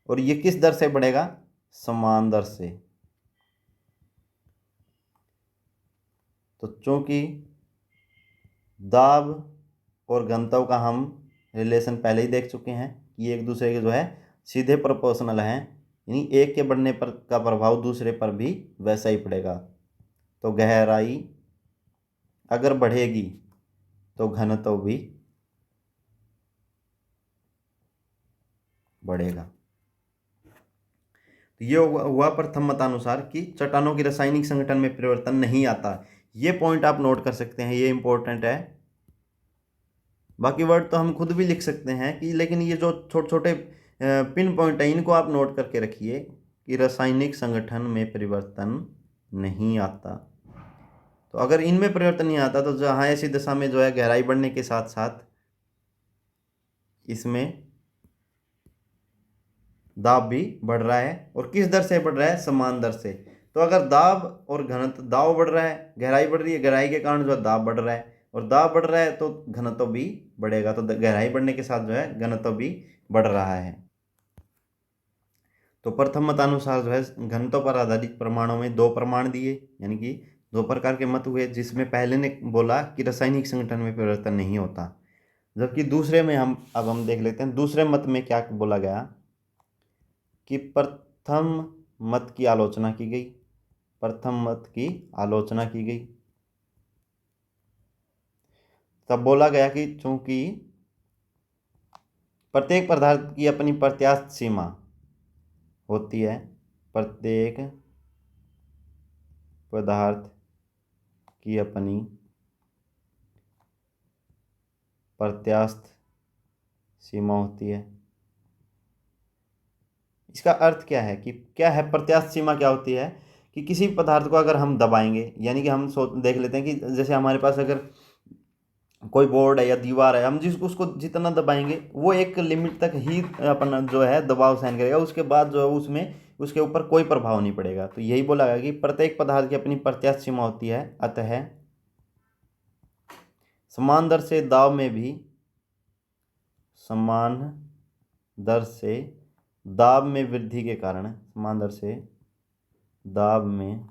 और ये किस दर से बढ़ेगा? समान दर से। तो चूंकि दाब और घनत्व का हम रिलेशन पहले ही देख चुके हैं कि एक दूसरे के जो है सीधे प्रोपोर्शनल हैं, यानी एक के बढ़ने पर का प्रभाव दूसरे पर भी वैसा ही पड़ेगा। तो गहराई अगर बढ़ेगी तो घनत्व भी बढ़ेगा। तो ये हुआ प्रथम मतानुसार कि चट्टानों की रासायनिक संगठन में परिवर्तन नहीं आता। ये पॉइंट आप नोट कर सकते हैं, ये इंपॉर्टेंट है। बाकी वर्ड तो हम खुद भी लिख सकते हैं कि, लेकिन ये जो छोटे छोटे पिन पॉइंट है इनको आप नोट करके रखिए कि रासायनिक संगठन में परिवर्तन नहीं आता। तो अगर इनमें परिवर्तन नहीं आता तो जहाँ ऐसी दशा में जो है गहराई बढ़ने के साथ साथ इसमें दाब भी बढ़ रहा है। और किस दर से बढ़ रहा है? समान दर से। तो अगर दाब और घनत्व, दाब बढ़ रहा है, गहराई बढ़ रही है, गहराई के कारण जो है दाब बढ़ रहा है, और दाब बढ़ रहा है तो घनत्व भी बढ़ेगा। तो गहराई बढ़ने के साथ जो है घनत्व भी बढ़ रहा है। तो प्रथम मतानुसार जो है घनत्व पर आधारित प्रमाणों में दो प्रमाण दिए, यानी कि दो प्रकार के मत हुए, जिसमें पहले ने बोला कि रासायनिक संगठन में परिवर्तन नहीं होता, जबकि दूसरे में हम देख लेते हैं दूसरे मत में क्या बोला गया कि प्रथम मत की आलोचना की गई। प्रथम मत की आलोचना की गई। तब बोला गया कि चूंकि प्रत्येक पदार्थ की अपनी प्रत्यास्थ सीमा होती है, प्रत्येक पदार्थ की अपनी प्रत्यास्थ सीमा होती है। इसका अर्थ क्या है कि क्या है प्रत्यास्थ सीमा? क्या होती है कि किसी पदार्थ को अगर हम दबाएंगे, यानी कि हम देख लेते हैं कि जैसे हमारे पास अगर कोई बोर्ड है या दीवार है, हम जिसको उसको जितना दबाएंगे वो एक लिमिट तक ही अपना जो है दबाव सहन करेगा, उसके बाद जो है उसमें उसके ऊपर कोई प्रभाव नहीं पड़ेगा। तो यही बोला गया कि प्रत्येक पदार्थ की अपनी प्रत्यास्थ सीमा होती है, अतः समान दर से दाब में भी समान दर से दाब में वृद्धि के कारण, समान दर से दाब में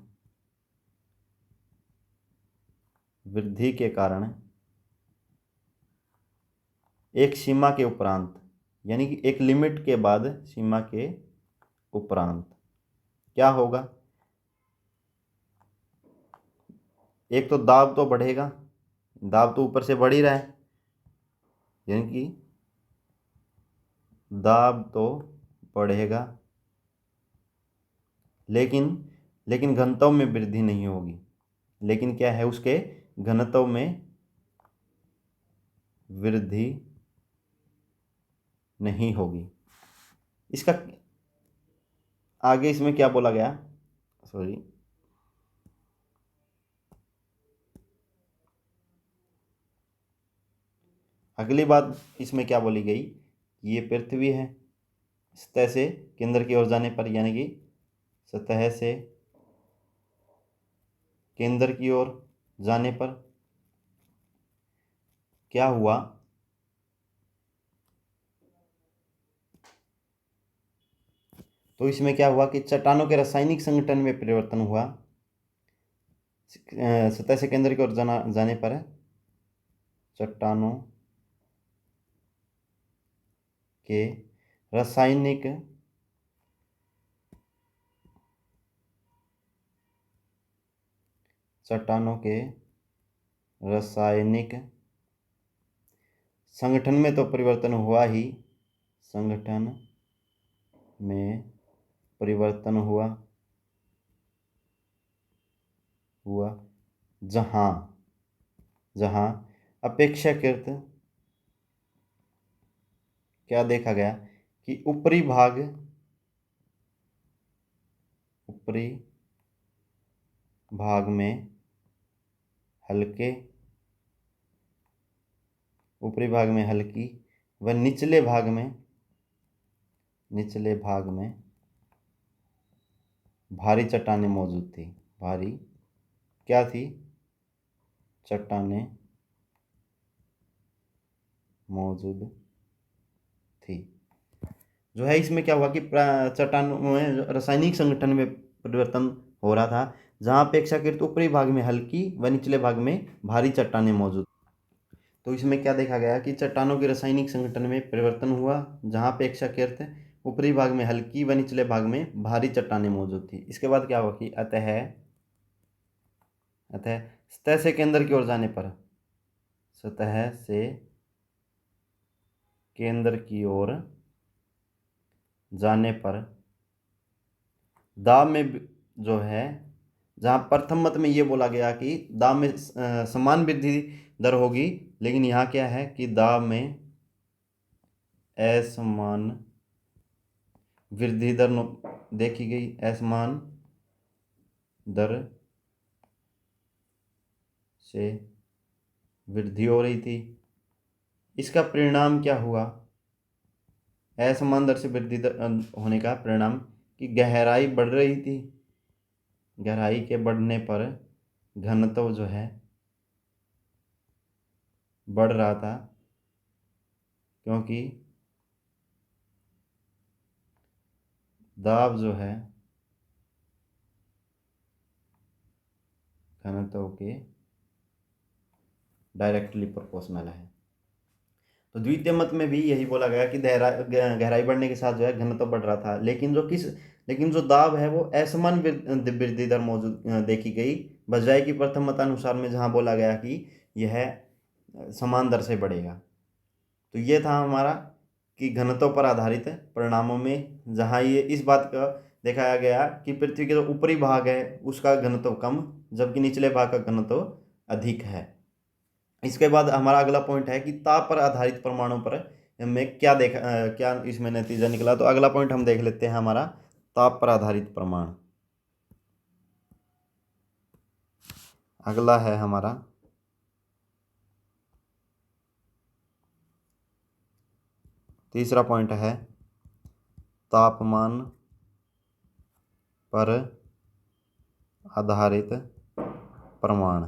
वृद्धि के कारण एक सीमा के उपरांत, यानी कि एक लिमिट के बाद सीमा के उपरांत क्या होगा? एक तो दाब तो बढ़ेगा, दाब तो ऊपर से बढ़ ही रहा है, यानी कि दाब तो बढ़ेगा, लेकिन घनत्व में वृद्धि नहीं होगी। लेकिन क्या है? उसके घनत्व में वृद्धि नहीं होगी। इसका आगे इसमें क्या बोला गया? सॉरी, अगली बात इसमें क्या बोली गई? ये पृथ्वी है, सतह से केंद्र की ओर जाने पर, यानी कि सतह से केंद्र की ओर जाने पर क्या हुआ? तो इसमें क्या हुआ कि चट्टानों के रासायनिक संगठन में परिवर्तन हुआ। सतह से केंद्र की ओर जाने पर चट्टानों के रासायनिक चट्टानों के रासायनिक संगठन में तो परिवर्तन हुआ ही, संगठन में परिवर्तन हुआ जहां जहां अपेक्षाकृत क्या देखा गया कि ऊपरी भाग में हल्के, ऊपरी भाग में हल्की व निचले भाग में भारी चट्टानें मौजूद थी। भारी क्या थी? चट्टानें मौजूद थी। जो है इसमें क्या हुआ कि चट्टानों में रासायनिक संगठन में परिवर्तन हो रहा था, जहाँ अपेक्षाकृत ऊपरी भाग में हल्की व निचले भाग में भारी चट्टानें मौजूद। तो इसमें क्या देखा गया कि चट्टानों के रासायनिक संगठन में परिवर्तन हुआ, जहाँ अपेक्षाकृत ऊपरी भाग में हल्की व निचले भाग में भारी चट्टानें मौजूद थी। इसके बाद क्या हुआ कि अतः सतह से केंद्र की ओर जाने पर, सतह से केंद्र की ओर जाने पर दाब में जो है, जहाँ प्रथम मत में ये बोला गया कि दाब में समान वृद्धि दर होगी, लेकिन यहाँ क्या है कि दाब में असमान वृद्धि दर देखी गई, असमान दर से वृद्धि हो रही थी। इसका परिणाम क्या हुआ? असमान दर से वृद्धि होने का परिणाम कि गहराई बढ़ रही थी। गहराई के बढ़ने पर घनत्व जो है बढ़ रहा था, क्योंकि दाब जो है घनत्व के डायरेक्टली प्रोपोर्शनल है। तो द्वितीय मत में भी यही बोला गया कि गहराई बढ़ने के साथ जो है घनत्व बढ़ रहा था, लेकिन जो दाब है वो असमान वृद्धि दर मौजूद देखी गई, बजाय की प्रथम मतानुसार में जहाँ बोला गया कि यह समान दर से बढ़ेगा। तो ये था हमारा कि घनत्व पर आधारित परिणामों में, जहाँ ये इस बात का दिखाया गया कि पृथ्वी के जो ऊपरी भाग है उसका घनत्व कम, जबकि निचले भाग का घनत्व अधिक है। इसके बाद हमारा अगला पॉइंट है कि ताप पर आधारित परमाणु पर में क्या इसमें नतीजा निकला। तो अगला पॉइंट हम देख लेते हैं हमारा ताप पर आधारित परमाणु। अगला है हमारा तीसरा पॉइंट है तापमान पर आधारित परमाणु।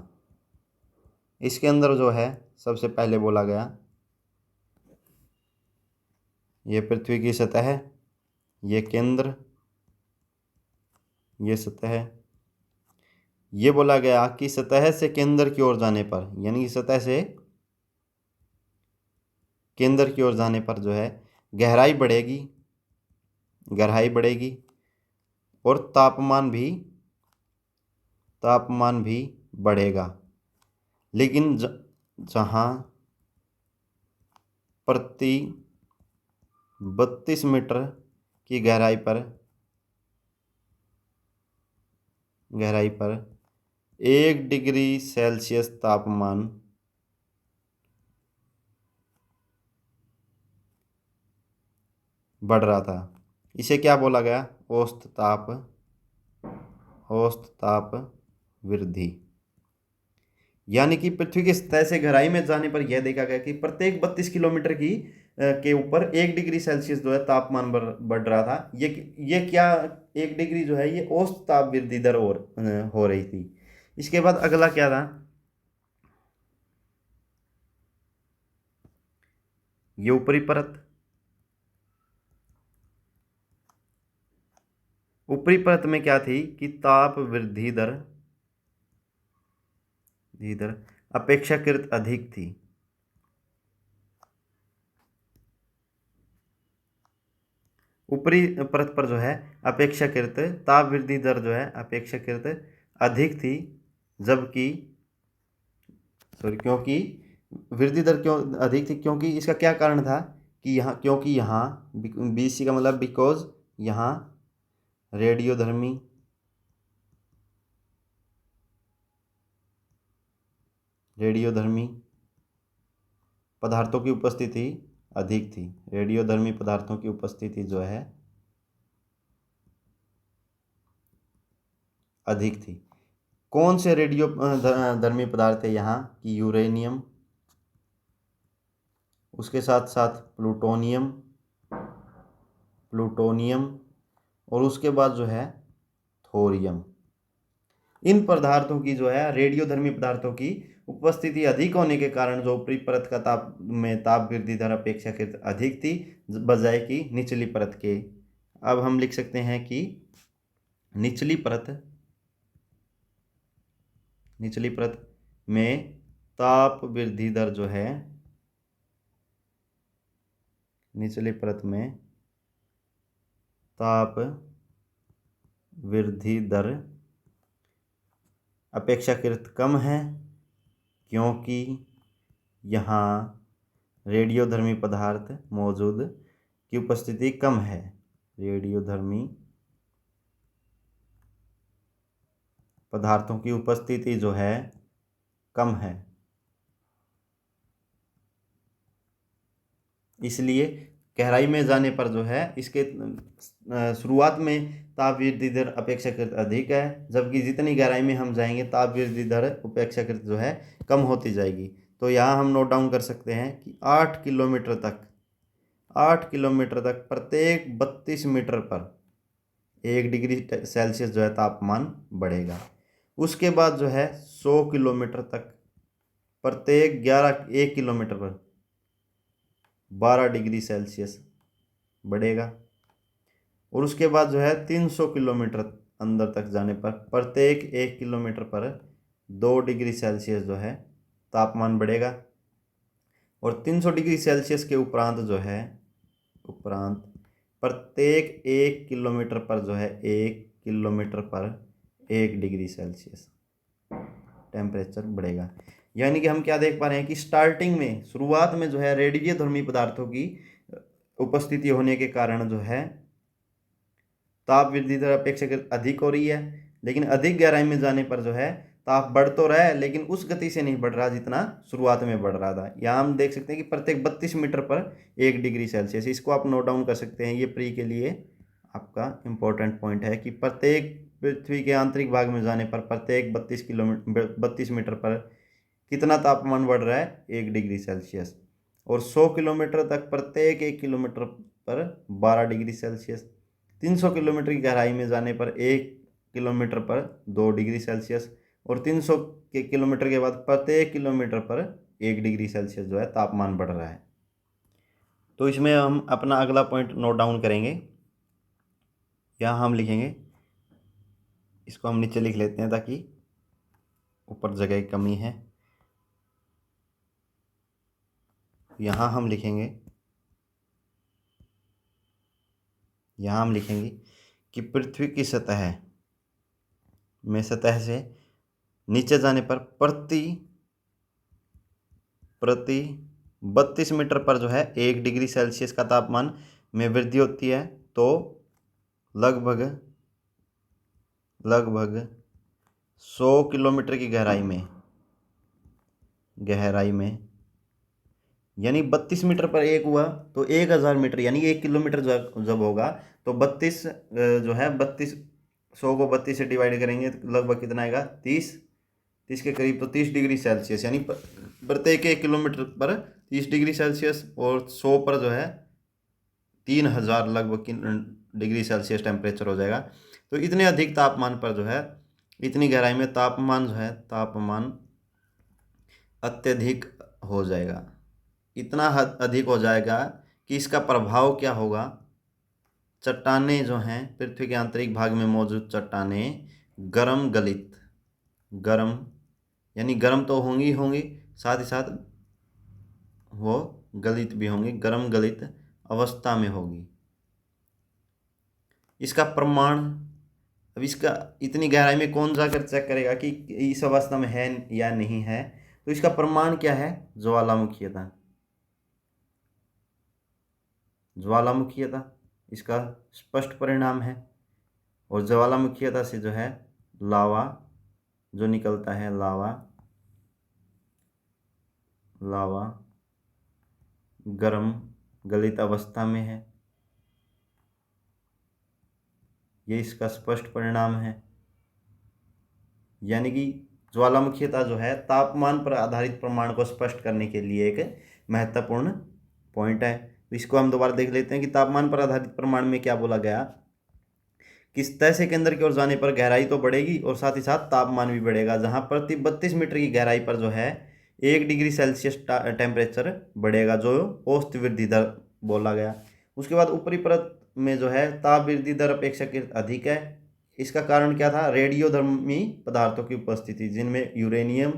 इसके अंदर जो है सबसे पहले बोला गया, ये पृथ्वी की सतह है, ये केंद्र, ये सतह। ये बोला गया कि सतह से केंद्र की ओर जाने पर, यानी कि सतह से केंद्र की ओर जाने पर जो है गहराई बढ़ेगी और तापमान भी बढ़ेगा। लेकिन जहाँ प्रति 32 मीटर की गहराई पर 1 डिग्री सेल्सियस तापमान बढ़ रहा था, इसे क्या बोला गया? औसत ताप वृद्धि। यानी कि पृथ्वी की सतह से गहराई में जाने पर यह देखा गया कि प्रत्येक 32 किलोमीटर के ऊपर 1 डिग्री सेल्सियस जो है तापमान बढ़ रहा था। ये क्या 1 डिग्री जो है ये औसत ताप वृद्धि दर हो रही थी। इसके बाद अगला क्या था? ये ऊपरी परत में क्या थी कि ताप वृद्धि दर अपेक्षाकृत अधिक थी। ऊपरी परत पर जो है अपेक्षाकृत ताप वृद्धि दर जो है अपेक्षाकृत अधिक थी, जबकि क्योंकि वृद्धि दर क्यों अधिक थी? क्योंकि इसका क्या कारण था कि क्योंकि यहाँ BC का मतलब बिकॉज यहाँ रेडियोधर्मी पदार्थों की उपस्थिति अधिक थी। रेडियोधर्मी पदार्थों की उपस्थिति जो है अधिक थी। कौन से रेडियो धर्मी पदार्थ है यहाँ की? यूरेनियम, उसके साथ साथ प्लूटोनियम और उसके बाद जो है थोरियम। इन पदार्थों की जो है रेडियोधर्मी पदार्थों की उपस्थिति अधिक होने के कारण जो ऊपरी परत का ताप वृद्धि दर अपेक्षाकृत अधिक थी बजाय की निचली परत के। अब हम लिख सकते हैं कि निचली परत में ताप वृद्धि दर जो है, निचली परत में ताप वृद्धि दर अपेक्षाकृत कम है क्योंकि यहाँ रेडियोधर्मी पदार्थ मौजूद की उपस्थिति कम है। रेडियोधर्मी पदार्थों की उपस्थिति जो है कम है, इसलिए गहराई में जाने पर जो है इसके शुरुआत में ताप वृद्धि दर अपेक्षाकृत अधिक है, जबकि जितनी गहराई में हम जाएंगे ताप वृद्धि दर अपेक्षाकृत जो है कम होती जाएगी। तो यहाँ हम नोट डाउन कर सकते हैं कि 8 किलोमीटर तक प्रत्येक 32 मीटर पर 1 डिग्री सेल्सियस जो है तापमान बढ़ेगा। उसके बाद जो है 100 किलोमीटर तक प्रत्येक 1 किलोमीटर पर 12 डिग्री सेल्सियस बढ़ेगा। और उसके बाद जो है 300 किलोमीटर अंदर तक जाने पर प्रत्येक 1 किलोमीटर पर 2 डिग्री सेल्सियस जो है तापमान बढ़ेगा। और 300 डिग्री सेल्सियस के उपरांत प्रत्येक 1 किलोमीटर पर जो है 1 किलोमीटर पर 1 डिग्री सेल्सियस टेम्परेचर बढ़ेगा। यानी कि हम क्या देख पा रहे हैं कि स्टार्टिंग में, शुरुआत में जो है रेडियोधर्मी पदार्थों की उपस्थिति होने के कारण जो है ताप वृद्धि दर अपेक्षाकृत अधिक हो रही है, लेकिन अधिक गहराई में जाने पर जो है ताप बढ़ तो रहा है लेकिन उस गति से नहीं बढ़ रहा जितना शुरुआत में बढ़ रहा था। यहाँ हम देख सकते हैं कि प्रत्येक 32 मीटर पर 1 डिग्री सेल्सियस, इसको आप नोट डाउन कर सकते हैं। ये प्री के लिए आपका इम्पोर्टेंट पॉइंट है कि प्रत्येक पृथ्वी के आंतरिक भाग में जाने पर प्रत्येक 32 मीटर पर कितना तापमान बढ़ रहा है, 1 डिग्री सेल्सियस। और 100 किलोमीटर तक प्रत्येक 1 किलोमीटर पर 12 डिग्री सेल्सियस। 300 किलोमीटर की गहराई में जाने पर 1 किलोमीटर पर 2 डिग्री सेल्सियस। और 300 किलोमीटर के बाद प्रत्येक किलोमीटर पर 1 डिग्री सेल्सियस जो है तापमान बढ़ रहा है। तो इसमें हम अपना अगला पॉइंट नोट डाउन करेंगे। यहाँ हम लिखेंगे, इसको हम नीचे लिख लेते हैं ताकि ऊपर जगह की कमी है। यहाँ हम लिखेंगे कि पृथ्वी की सतह से नीचे जाने पर प्रति 32 मीटर पर जो है 1 डिग्री सेल्सियस का तापमान में वृद्धि होती है। तो लगभग 100 किलोमीटर की गहराई में यानी 32 मीटर पर 1 हुआ तो 1000 मीटर यानी 1 किलोमीटर जब होगा तो 100 को 32 से डिवाइड करेंगे तो लगभग कितना आएगा, 30 के करीब। तो 30 डिग्री सेल्सियस यानी प्रत्येक 1 किलोमीटर पर 30 डिग्री सेल्सियस और 100 पर जो है 3000 लगभग डिग्री सेल्सियस टेम्परेचर हो जाएगा। तो इतने अधिक तापमान पर जो है, इतनी गहराई में तापमान अत्यधिक हो जाएगा। इतना अधिक हो जाएगा कि इसका प्रभाव क्या होगा, चट्टानें जो हैं पृथ्वी के आंतरिक भाग में मौजूद चट्टानें गर्म तो होंगी, साथ ही साथ वो गलित भी होंगी, गर्म गलित अवस्था में होगी। इसका प्रमाण, अब इसका इतनी गहराई में कौन जाकर चेक करेगा कि इस अवस्था में है या नहीं है। तो इसका प्रमाण क्या है, ज्वालामुखीयता इसका स्पष्ट परिणाम है। और ज्वालामुखीयता से जो है लावा जो निकलता है, लावा गर्म गलित अवस्था में है, ये इसका स्पष्ट परिणाम है। यानी कि ज्वालामुखीयता जो है तापमान पर आधारित प्रमाण को स्पष्ट करने के लिए एक महत्वपूर्ण पॉइंट है। तो इसको हम दोबारा देख लेते हैं कि तापमान पर आधारित प्रमाण में क्या बोला गया किस तह से केंद्र की ओर जाने पर गहराई तो बढ़ेगी और साथ ही साथ तापमान भी बढ़ेगा, जहां प्रति 32 मीटर की गहराई पर जो है 1 डिग्री सेल्सियस टेम्परेचर बढ़ेगा, जो औसत वृद्धि दर बोला गया। उसके बाद ऊपरी परत में जो है ताप वृद्धि दर अपेक्षाकृत अधिक है। इसका कारण क्या था? रेडियोधर्मी पदार्थों की उपस्थिति, जिनमें यूरेनियम,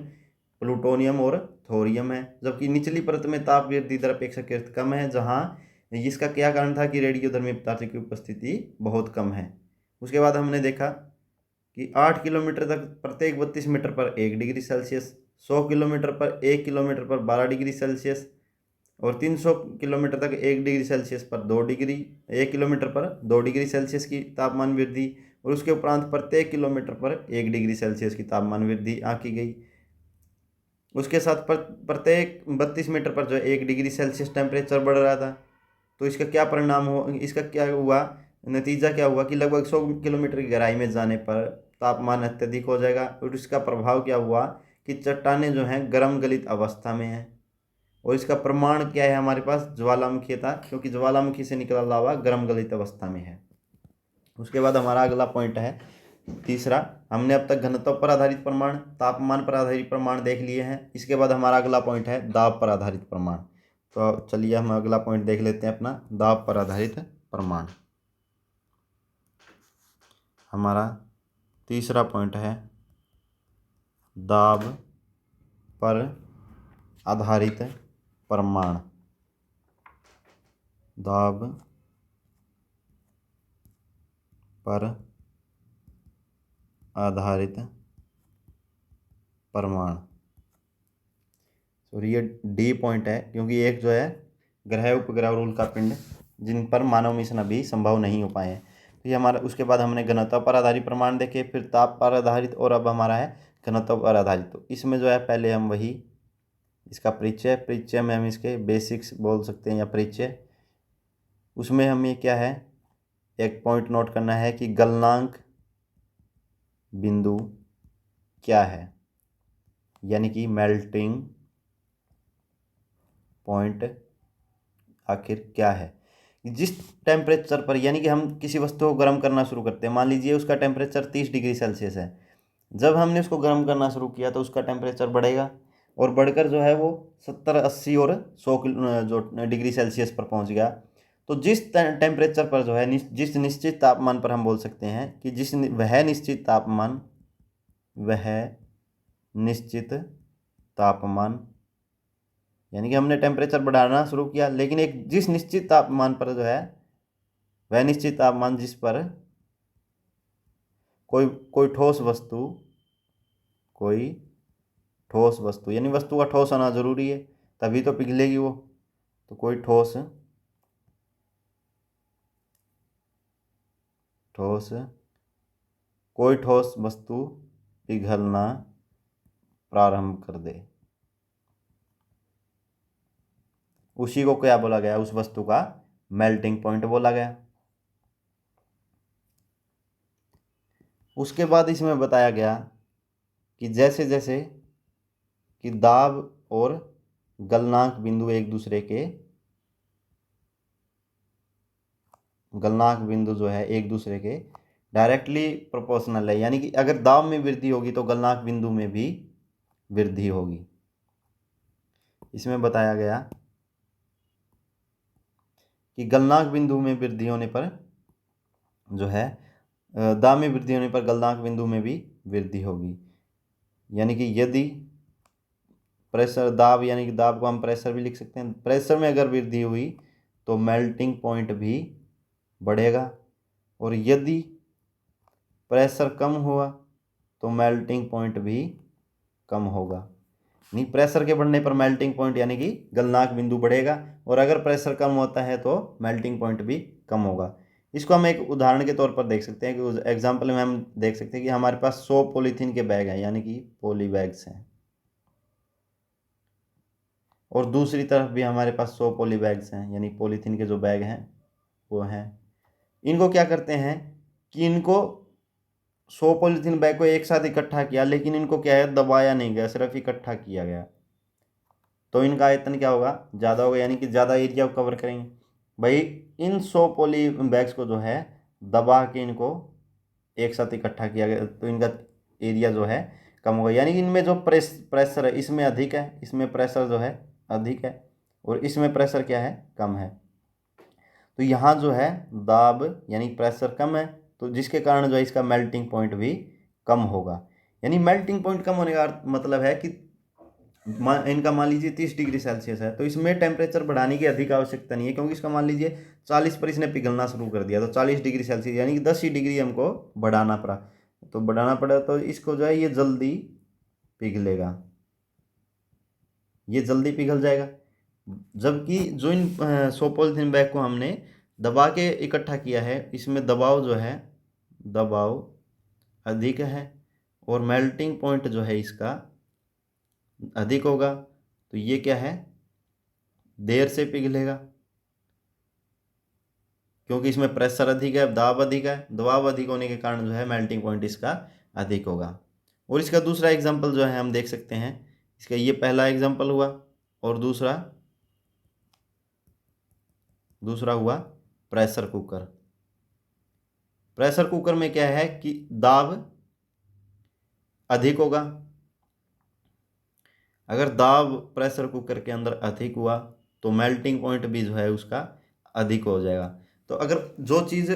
प्लूटोनियम और थोरियम है। जबकि निचली परत में ताप वृद्धि दर अपेक्षाकृत कम है, जहां इसका क्या कारण था कि रेडियोधर्मी पदार्थों की उपस्थिति बहुत कम है। उसके बाद हमने देखा कि 8 किलोमीटर तक प्रत्येक 32 मीटर पर 1 डिग्री सेल्सियस, 100 किलोमीटर पर 1 किलोमीटर पर 12 डिग्री सेल्सियस और 300 किलोमीटर तक 1 डिग्री सेल्सियस पर 2 डिग्री, 1 किलोमीटर पर 2 डिग्री सेल्सियस की तापमान वृद्धि, और उसके उपरांत प्रत्येक किलोमीटर पर 1 डिग्री सेल्सियस की तापमान वृद्धि आंकी गई। उसके साथ प्रत्येक 32 मीटर पर जो 1 डिग्री सेल्सियस टेम्परेचर बढ़ रहा था। तो इसका क्या परिणाम हो, इसका क्या हुआ, नतीजा क्या हुआ कि लगभग 100 किलोमीटर की गहराई में जाने पर तापमान अत्यधिक हो जाएगा। और इसका प्रभाव क्या हुआ कि चट्टानें जो हैं गर्म गलित अवस्था में हैं। और इसका प्रमाण क्या है? हमारे पास ज्वालामुखी था, क्योंकि ज्वालामुखी से निकला लावा गर्म गलित अवस्था में है। उसके बाद हमारा अगला पॉइंट है तीसरा। हमने अब तक घनत्व पर आधारित प्रमाण, तापमान पर आधारित प्रमाण देख लिए हैं। इसके बाद हमारा अगला पॉइंट है दाब पर आधारित प्रमाण। तो चलिए हम अगला पॉइंट देख लेते हैं अपना, दाब पर आधारित प्रमाण। हमारा तीसरा पॉइंट है दाब पर आधारित प्रमाण। दाब पर आधारित प्रमाण। सॉरी, ये डी पॉइंट है, क्योंकि एक जो है ग्रह, उपग्रह और उल्कापिंड, जिन पर मानव मिशन अभी संभव नहीं हो पाए हैं। तो ये हमारा, उसके बाद हमने घनत्व पर आधारित प्रमाण देखे, फिर ताप पर आधारित, और अब हमारा है घनत्व पर आधारित। तो इसमें जो है पहले हम वही इसका परिचय में हम इसके बेसिक्स बोल सकते हैं या परिचय। उसमें हमें क्या है, एक पॉइंट नोट करना है कि गलनांक बिंदु क्या है, यानी कि मेल्टिंग पॉइंट आखिर क्या है। जिस टेम्परेचर पर, यानी कि हम किसी वस्तु को गर्म करना शुरू करते हैं, मान लीजिए उसका टेम्परेचर 30 डिग्री सेल्सियस है। जब हमने उसको गर्म करना शुरू किया तो उसका टेम्परेचर बढ़ेगा, और बढ़कर जो है वो 70, 80 और 100 जो डिग्री सेल्सियस पर पहुंच गया। तो जिस टेम्परेचर पर जो है, जिस निश्चित तापमान पर हम बोल सकते हैं कि वह निश्चित तापमान, यानी कि हमने टेम्परेचर बढ़ाना शुरू किया, लेकिन एक जिस निश्चित तापमान पर जो है, वह निश्चित तापमान जिस पर कोई ठोस वस्तु, यानी वस्तु का ठोस होना जरूरी है, तभी तो पिघलेगी वो। तो कोई ठोस वस्तु पिघलना प्रारंभ कर दे, उसी को क्या बोला गया? उस वस्तु का मेल्टिंग पॉइंट बोला गया। उसके बाद इसमें बताया गया कि जैसे जैसे कि दाब और गलनांक बिंदु जो है एक दूसरे के डायरेक्टली प्रोपोर्शनल है, यानी कि अगर दाब में वृद्धि होगी तो गलनांक बिंदु में भी वृद्धि होगी। इसमें बताया गया कि गलनांक बिंदु में वृद्धि होने पर जो है, दाब में वृद्धि होने पर गलनांक बिंदु में भी वृद्धि होगी। यानी कि यदि प्रेशर, दाब, यानी कि दाब को हम प्रेशर भी लिख सकते हैं, प्रेशर में अगर वृद्धि हुई तो मेल्टिंग पॉइंट भी बढ़ेगा, और यदि प्रेशर कम हुआ तो मेल्टिंग पॉइंट भी कम होगा। नहीं, प्रेशर के बढ़ने पर मेल्टिंग पॉइंट यानी कि गलनांक बिंदु बढ़ेगा, और अगर प्रेशर कम होता है तो मेल्टिंग पॉइंट भी कम होगा। इसको हम एक उदाहरण के तौर पर देख सकते हैं, कि उस एग्जाम्पल में हम देख सकते हैं कि हमारे पास 100 पॉलीथीन के बैग हैं, यानी कि पॉली बैग्स हैं, और दूसरी तरफ भी हमारे पास 100 पॉली बैग्स हैं, यानी पॉलीथीन के जो बैग हैं वो हैं। इनको क्या करते हैं कि इनको 100 पॉलीथीन बैग को एक साथ इकट्ठा किया, लेकिन इनको क्या है, दबाया नहीं गया, सिर्फ इकट्ठा किया गया। तो इनका आयतन क्या होगा? ज़्यादा होगा, यानी कि ज़्यादा एरिया कवर करेंगे। भाई इन 100 पॉली बैग्स को जो है दबा के इनको एक साथ इकट्ठा किया गया तो इनका एरिया जो है कम होगा, यानी कि इनमें जो प्रेशर है इसमें अधिक है, इसमें प्रेशर जो है अधिक है और इसमें प्रेशर क्या है, कम है। तो यहाँ जो है दाब यानी प्रेशर कम है, तो जिसके कारण जो है इसका मेल्टिंग पॉइंट भी कम होगा। यानी मेल्टिंग पॉइंट कम होने का मतलब है कि इनका मान लीजिए 30 डिग्री सेल्सियस है, तो इसमें टेम्परेचर बढ़ाने की अधिक आवश्यकता नहीं है, क्योंकि इसका मान लीजिए 40 पर इसने पिघलना शुरू कर दिया, तो 40 डिग्री सेल्सियस यानी कि 10 ही डिग्री हमको बढ़ाना पड़ा, तो बढ़ाना पड़ा तो इसको जो है ये जल्दी पिघलेगा, ये जल्दी पिघल जाएगा। जबकि जो इन 100 पॉलीथीन बैग को हमने दबा के इकट्ठा किया है, इसमें दबाव जो है दबाव अधिक है और मेल्टिंग पॉइंट जो है इसका अधिक होगा, तो ये क्या है, देर से पिघलेगा, क्योंकि इसमें प्रेशर अधिक है, दाब अधिक है, दबाव अधिक होने के कारण जो है मेल्टिंग पॉइंट इसका अधिक होगा। और इसका दूसरा एग्जांपल जो है हम देख सकते हैं, इसका ये पहला एग्जांपल हुआ और दूसरा हुआ प्रेशर कुकर। प्रेशर कुकर में क्या है कि दाब अधिक होगा, अगर दाब प्रेशर कुकर के अंदर अधिक हुआ तो मेल्टिंग पॉइंट भी जो है उसका अधिक हो जाएगा। तो अगर जो चीज़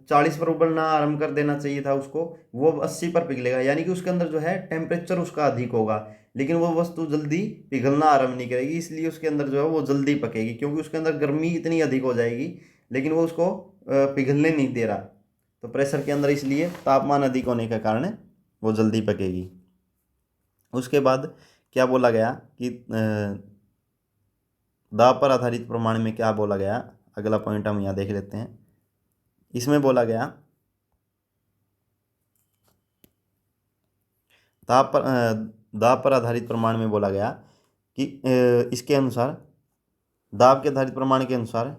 40 पर उबलना आरंभ कर देना चाहिए था उसको, वो 80 पर पिघलेगा, यानी कि उसके अंदर जो है टेम्परेचर उसका अधिक होगा, लेकिन वो वस्तु जल्दी पिघलना आरंभ नहीं करेगी, इसलिए उसके अंदर जो है वो जल्दी पकेगी, क्योंकि उसके अंदर गर्मी इतनी अधिक हो जाएगी, लेकिन वो उसको पिघलने नहीं दे रहा, तो प्रेशर के अंदर इसलिए तापमान अधिक होने के कारण वो जल्दी पकेगी। उसके बाद क्या बोला गया कि दाब पर आधारित प्रमाण में क्या बोला गया, अगला पॉइंट हम यहाँ देख लेते हैं। इसमें बोला गया दाब पर आधारित प्रमाण में बोला गया कि इसके अनुसार, दाब के आधारित प्रमाण के अनुसार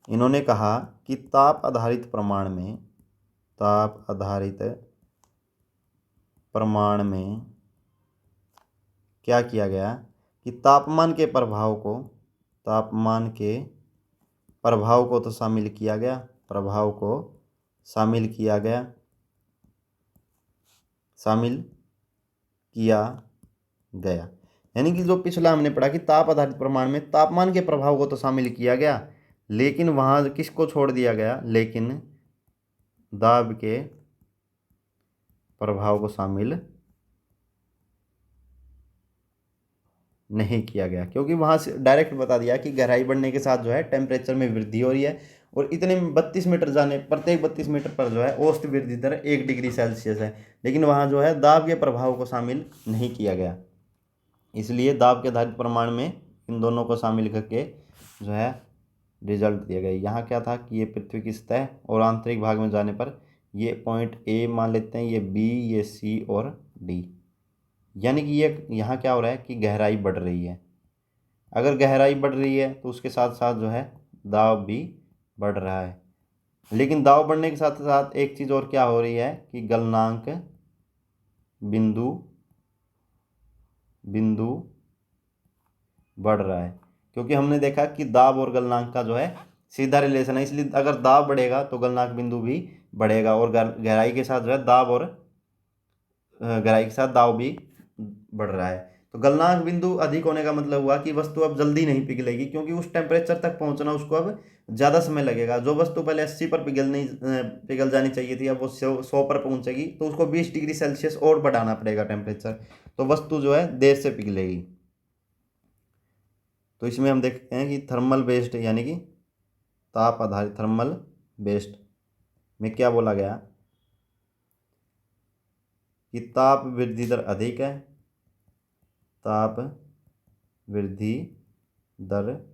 इन्होंने कहा कि ताप आधारित प्रमाण में क्या किया गया कि तापमान के प्रभाव को तो शामिल किया गया, यानी कि जो पिछला हमने पढ़ा कि ताप आधारित प्रमाण में तापमान के प्रभाव को तो शामिल किया गया, लेकिन वहाँ किसको छोड़ दिया गया, लेकिन दाब के प्रभाव को शामिल नहीं किया गया, क्योंकि वहाँ से डायरेक्ट बता दिया कि गहराई बढ़ने के साथ जो है टेम्परेचर में वृद्धि हो रही है, और इतने 32 मीटर जाने, प्रत्येक 32 मीटर पर जो है औसत वृद्धि दर 1 डिग्री सेल्सियस है, लेकिन वहाँ जो है दाब के प्रभाव को शामिल नहीं किया गया, इसलिए दाब के आधारित प्रमाण में इन दोनों को शामिल करके जो है रिजल्ट दिया गया। यहाँ क्या था कि ये पृथ्वी की सतह और आंतरिक भाग में जाने पर ये पॉइंट ए मान लेते हैं, ये बी, ये सी और डी, यानी कि ये यहाँ क्या हो रहा है कि गहराई बढ़ रही है। अगर गहराई बढ़ रही है तो उसके साथ साथ जो है दाब भी बढ़ रहा है, लेकिन दाब बढ़ने के साथ साथ एक चीज़ और क्या हो रही है कि गलनांक बिंदु बढ़ रहा है, क्योंकि हमने देखा कि दाब और गलनांक का जो है सीधा रिलेशन है, इसलिए अगर दाब बढ़ेगा तो गलनांक बिंदु भी बढ़ेगा, और गहराई के साथ जो है गहराई के साथ दाब भी बढ़ रहा है। तो गलनांक बिंदु अधिक होने का मतलब हुआ कि वस्तु अब जल्दी नहीं पिघलेगी, क्योंकि उस टेम्परेचर तक पहुंचना उसको अब ज़्यादा समय लगेगा। जो वस्तु पहले 80 पर पिघल जानी चाहिए थी, अब वो 100 पर पहुंचेगी, तो उसको 20 डिग्री सेल्सियस और बढ़ाना पड़ेगा टेम्परेचर, तो वस्तु जो है देर से पिघलेगी। तो इसमें हम देखते हैं कि थर्मल बेस्ड यानी कि ताप आधारित थर्मल बेस्ड में क्या बोला गया कि ताप वृद्धि दर अधिक है, ताप वृद्धि दर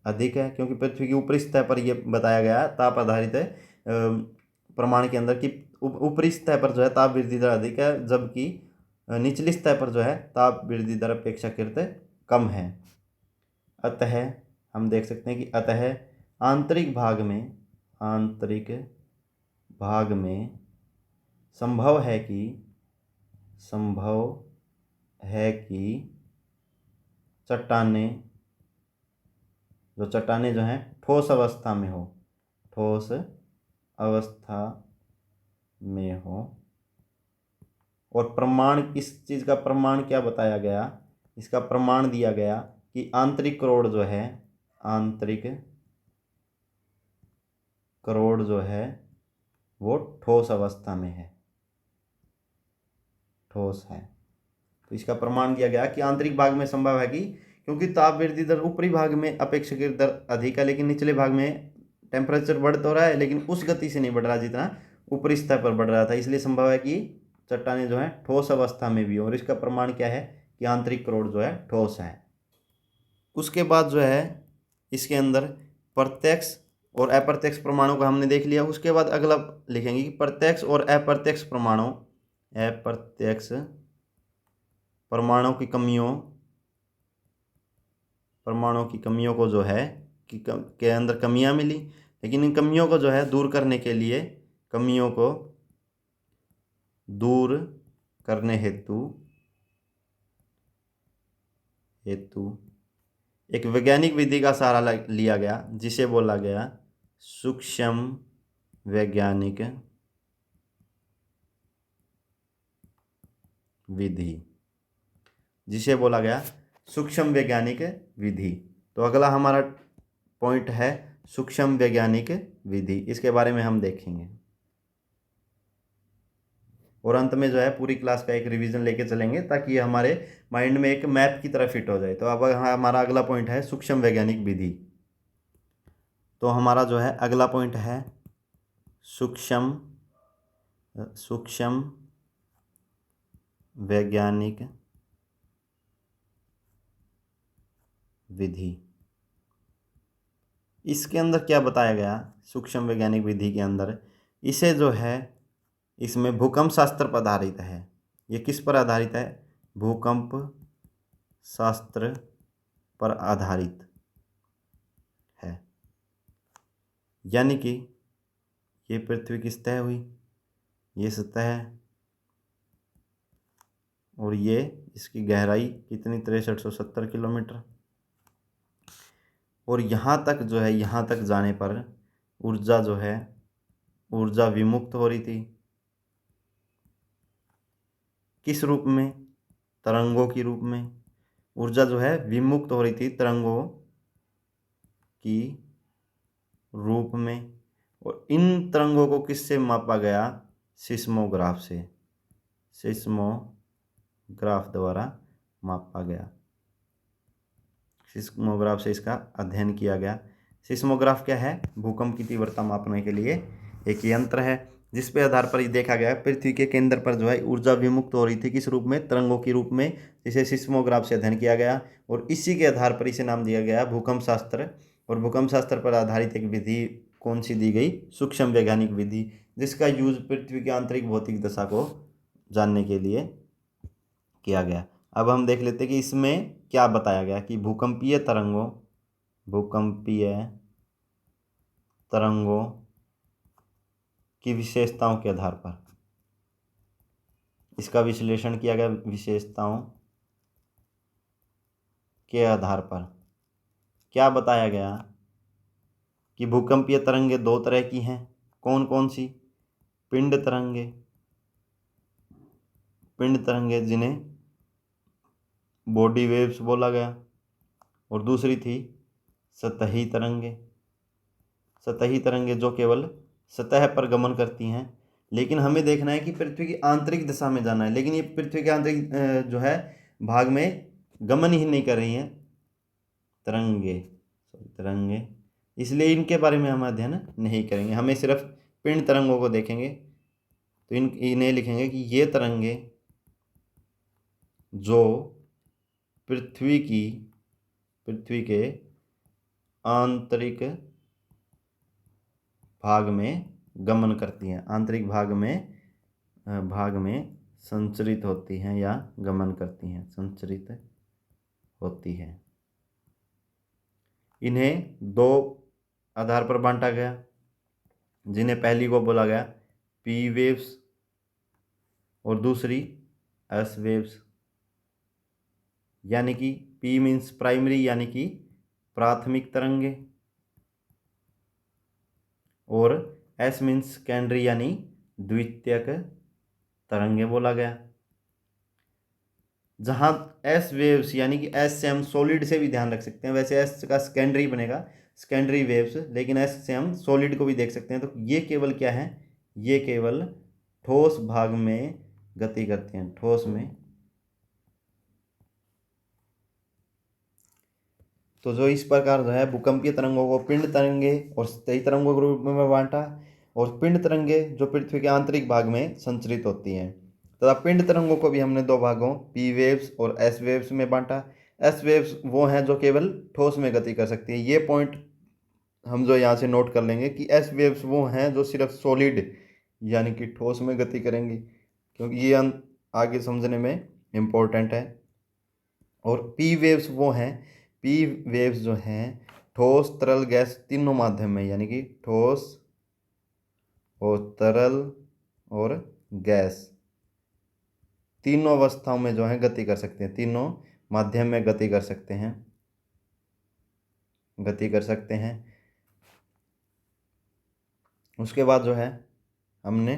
अधिक है, क्योंकि पृथ्वी की ऊपरी सतह पर यह बताया गया है ताप आधारित प्रमाण के अंदर कि ऊपरी सतह पर जो है ताप वृद्धि दर अधिक है, जबकि निचली सतह पर जो है ताप वृद्धि दर अपेक्षाकृत कम है। अतः हम देख सकते हैं कि आंतरिक भाग में संभव है कि चट्टानें जो हैं ठोस अवस्था में हो, ठोस अवस्था में हो। और प्रमाण, किस चीज़ का प्रमाण क्या बताया गया, इसका प्रमाण दिया गया कि आंतरिक करोड़ जो है, आंतरिक करोड़ जो है वो ठोस अवस्था में है, ठोस है। तो इसका प्रमाण दिया गया कि आंतरिक भाग में संभव है कि, क्योंकि ताप वृद्धि दर ऊपरी भाग में अपेक्षाकृत दर अधिक है, लेकिन निचले भाग में टेम्परेचर बढ़ तो रहा है लेकिन उस गति से नहीं बढ़ रहा जितना ऊपरी स्तर पर बढ़ रहा था, इसलिए संभव है कि चट्टानें जो है ठोस अवस्था में भी हो। और इसका प्रमाण क्या है कि आंतरिक करोड़ जो है ठोस है। उसके बाद जो है इसके अंदर प्रत्यक्ष और अप्रत्यक्ष प्रमाणों का हमने देख लिया। उसके बाद अगला लिखेंगे कि प्रत्यक्ष और अप्रत्यक्ष प्रमाणों, अप्रत्यक्ष परमाणु की कमियों, परमाणु की कमियों को जो है कि के अंदर कमियां मिली, लेकिन इन कमियों को जो है दूर करने के लिए, कमियों को दूर करने हेतु एक वैज्ञानिक विधि का सहारा लिया गया, जिसे बोला गया सूक्ष्म वैज्ञानिक विधि, जिसे बोला गया सूक्ष्म वैज्ञानिक विधि। तो अगला हमारा पॉइंट है सूक्ष्म वैज्ञानिक विधि, इसके बारे में हम देखेंगे। और अंत में जो है पूरी क्लास का एक रिवीजन लेके चलेंगे ताकि ये हमारे माइंड में एक मैप की तरह फिट हो जाए। तो अब हमारा अगला पॉइंट है सूक्ष्म वैज्ञानिक विधि। तो हमारा जो है अगला पॉइंट है सूक्ष्म वैज्ञानिक विधि। इसके अंदर क्या बताया गया सूक्ष्म वैज्ञानिक विधि के अंदर, इसे जो है इसमें भूकंप शास्त्र पर आधारित है। ये किस पर आधारित है? भूकंप शास्त्र पर आधारित है। यानी कि ये पृथ्वी की सतह हुई, ये सतह है, और ये इसकी गहराई कितनी 6370 किलोमीटर। और यहाँ तक जो है, यहाँ तक जाने पर ऊर्जा जो है, ऊर्जा विमुक्त हो रही थी। किस रूप में? तरंगों की रूप में ऊर्जा जो है विमुक्त हो रही थी, तरंगों की रूप में। और इन तरंगों को किससे मापा गया? सिस्मोग्राफ से, सिस्मोग्राफ द्वारा मापा गया। सिस्मोग्राफ से इसका अध्ययन किया गया। सिस्मोग्राफ क्या है? भूकंप की तीव्रता मापने के लिए एक यंत्र है, जिस पे आधार पर ये देखा गया पृथ्वी के केंद्र पर जो है ऊर्जा विमुक्त हो रही थी। किस रूप में? तरंगों के रूप में, जिसे सिस्मोग्राफ से अध्ययन किया गया। और इसी के आधार पर इसे नाम दिया गया भूकंप शास्त्र। और भूकंप शास्त्र पर आधारित एक विधि कौन सी दी गई? सूक्ष्म वैज्ञानिक विधि, जिसका यूज पृथ्वी की आंतरिक भौतिक दशा को जानने के लिए किया गया। अब हम देख लेते हैं कि इसमें क्या बताया गया कि भूकंपीय तरंगों की विशेषताओं के आधार पर इसका विश्लेषण किया गया। विशेषताओं के आधार पर क्या बताया गया कि भूकंपीय तरंगे दो तरह की हैं। कौन कौन सी? पिंड तरंगे जिन्हें बॉडी वेव्स बोला गया। और दूसरी थी सतही तरंगे जो केवल सतह पर गमन करती हैं। लेकिन हमें देखना है कि पृथ्वी की आंतरिक दिशा में जाना है, लेकिन ये पृथ्वी के आंतरिक जो है भाग में गमन ही नहीं कर रही हैं तरंगे, इसलिए इनके बारे में हम अध्ययन नहीं करेंगे। हमें सिर्फ पिंड तरंगों को देखेंगे। तो इन्हें लिखेंगे कि ये तरंगे जो पृथ्वी के आंतरिक भाग में गमन करती हैं, आंतरिक भाग में संचरित होती हैं या गमन करती हैं, संचरित होती हैं। इन्हें दो आधार पर बांटा गया, जिन्हें पहली को बोला गया पी वेव्स और दूसरी एस वेव्स। यानी कि पी मीन्स प्राइमरी, यानी कि प्राथमिक तरंगे, और एस मीन्स सेकेंडरी यानी द्वितीयक तरंगे बोला गया। जहाँ एस वेव्स यानी कि एस से हम सॉलिड से भी ध्यान रख सकते हैं, वैसे एस का सेकेंडरी बनेगा सेकेंडरी वेव्स, लेकिन एस से हम सॉलिड को भी देख सकते हैं। तो ये केवल क्या है, ये केवल ठोस भाग में गति करते हैं, ठोस में। तो जो इस प्रकार जो है भूकंपीय तरंगों को पिंड तरंगे और स्थायी तरंगों के रूप में बांटा, और पिंड तरंगे जो पृथ्वी के आंतरिक भाग में संचरित होती हैं, तथा पिंड तरंगों को भी हमने दो भागों पी वेव्स और एस वेव्स में बांटा। एस वेव्स वो हैं जो केवल ठोस में गति कर सकती हैं। ये पॉइंट हम जो यहाँ से नोट कर लेंगे कि एस वेव्स वो हैं जो सिर्फ सॉलिड यानी कि ठोस में गति करेंगी, क्योंकि ये आगे समझने में इम्पोर्टेंट है। और पी वेव्स वो हैं, पी वेव्स जो हैं ठोस तरल गैस तीनों माध्यम में, यानी कि ठोस और तरल और गैस तीनों अवस्थाओं में जो है गति कर सकते हैं, तीनों माध्यम में गति कर सकते हैं, गति कर सकते हैं। उसके बाद जो है हमने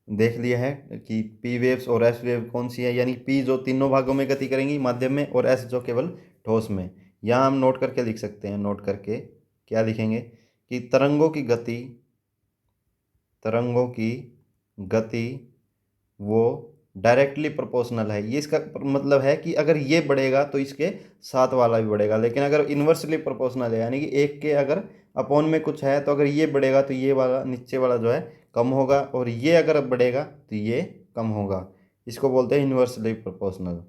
देख लिया है कि पी वेव्स और एस वेव कौन सी है, यानी पी जो तीनों भागों में गति करेंगी माध्यम में, और एस जो केवल ठोस में। यहाँ हम नोट करके लिख सकते हैं, नोट करके क्या लिखेंगे कि तरंगों की गति, तरंगों की गति वो डायरेक्टली प्रोपोर्शनल है। ये इसका मतलब है कि अगर ये बढ़ेगा तो इसके साथ वाला भी बढ़ेगा, लेकिन अगर इन्वर्सली प्रोपोर्शनल है यानी कि एक के अगर अपॉन में कुछ है, तो अगर ये बढ़ेगा तो ये वाला नीचे वाला जो है कम होगा, और ये अगर बढ़ेगा तो ये कम होगा। इसको बोलते हैं इन्वर्सली प्रोपोर्शनल।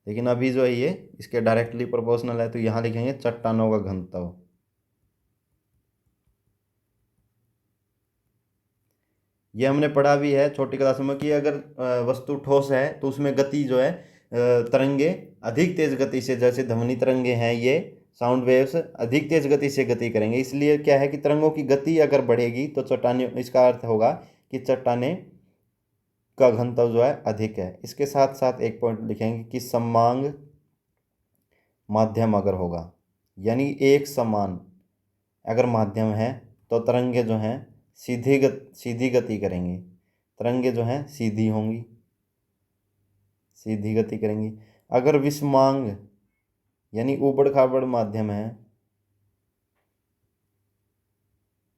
लेकिन अभी जो है ये इसके डायरेक्टली प्रोपोर्शनल है, तो यहाँ लिखेंगे चट्टानों का घनत्व। ये हमने पढ़ा भी है छोटी क्लासों में कि अगर वस्तु ठोस है तो उसमें गति जो है तरंगे अधिक तेज गति से, जैसे ध्वनि तरंगे हैं ये साउंड वेव्स अधिक तेज गति से गति करेंगे। इसलिए क्या है कि तरंगों की गति अगर बढ़ेगी तो चट्टाने, इसका अर्थ होगा कि चट्टाने का घनत्व जो है अधिक है। इसके साथ साथ एक पॉइंट लिखेंगे कि समांग माध्यम अगर होगा, यानी एक समान अगर माध्यम है तो तरंगे जो हैं सीधी गति करेंगी, तरंगे जो हैं सीधी होंगी, सीधी गति करेंगी। अगर विषमांग यानी ऊबड़ खाबड़ माध्यम है,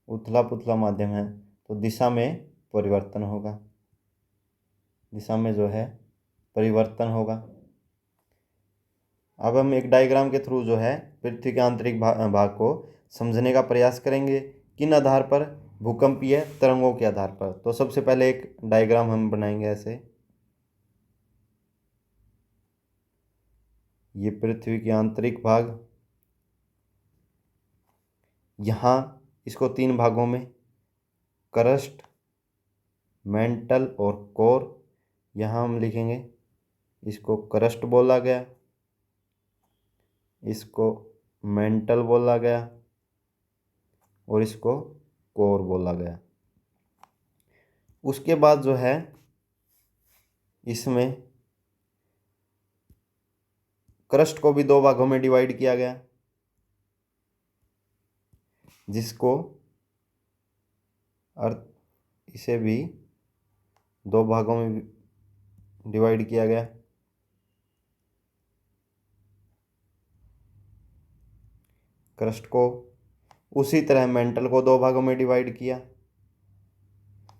उथला पुथला माध्यम है, तो दिशा में परिवर्तन होगा, दिशा में जो है परिवर्तन होगा। अब हम एक डायग्राम के थ्रू जो है पृथ्वी के आंतरिक भाग को समझने का प्रयास करेंगे। किन आधार पर, भूकंपीय तरंगों के आधार पर। तो सबसे पहले एक डायग्राम हम बनाएंगे ऐसे, ये पृथ्वी के आंतरिक भाग, यहाँ इसको तीन भागों में क्रस्ट, मेंटल और कोर, यहाँ हम लिखेंगे इसको क्रस्ट बोला गया, इसको मेंटल बोला गया और इसको कोर बोला गया। उसके बाद जो है इसमें क्रस्ट को भी दो भागों में डिवाइड किया गया, जिसको अर्थ इसे भी दो भागों में डिवाइड किया गया। क्रस्ट को, उसी तरह मेंटल को दो भागों में डिवाइड किया,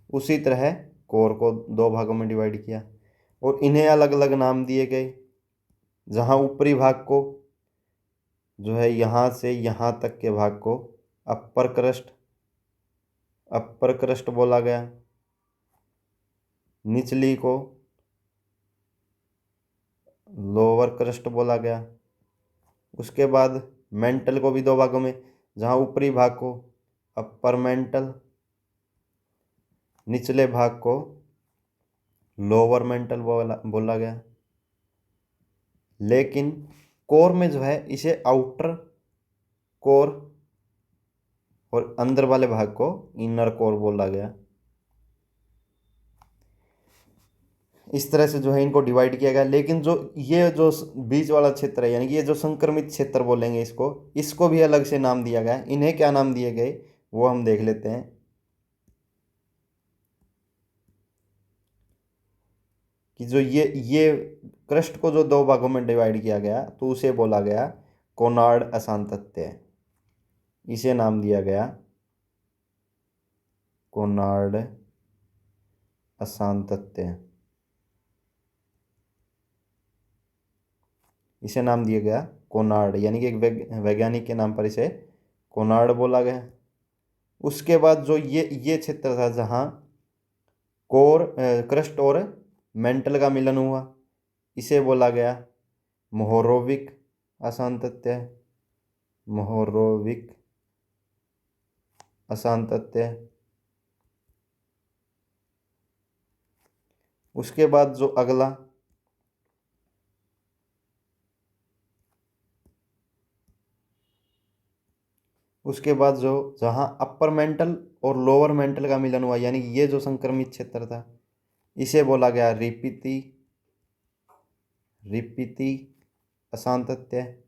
उसी तरह कोर को दो भागों में डिवाइड किया, और इन्हें अलग अलग नाम दिए गए। जहाँ ऊपरी भाग को जो है यहाँ से यहाँ तक के भाग को अपर क्रस्ट बोला गया, निचली को लोअर क्रस्ट बोला गया। उसके बाद मेंटल को भी दो भागों में, जहाँ ऊपरी भाग को अपर मेंटल, निचले भाग को लोअर मेंटल बोला गया। लेकिन कोर में जो है इसे आउटर कोर और अंदर वाले भाग को इनर कोर बोला गया। इस तरह से जो है इनको डिवाइड किया गया। लेकिन जो ये जो बीच वाला क्षेत्र है, यानी कि ये जो संक्रमित क्षेत्र बोलेंगे इसको भी अलग से नाम दिया गया। इन्हें क्या नाम दिए गए, वो हम देख लेते हैं। कि जो ये क्रस्ट को जो दो भागों में डिवाइड किया गया तो उसे बोला गया कोनार्ड असांतत्य। इसे नाम दिया गया कोनार्ड असांतत्य। इसे नाम दिया गया कोनार्ड, यानी कि एक वैज्ञानिक के नाम पर इसे कोनार्ड बोला गया। उसके बाद जो ये क्षेत्र था जहाँ कोर क्रस्ट और मेंटल का मिलन हुआ, इसे बोला गया मोहोरोविक असांतत्य। मोहोरोविक असांतत्य। उसके बाद जो अगला उसके बाद जो जहाँ अपर मेंटल और लोअर मेंटल का मिलन हुआ, यानी कि ये जो संक्रमित क्षेत्र था, इसे बोला गया रिपीति रिपीति असांतत्य।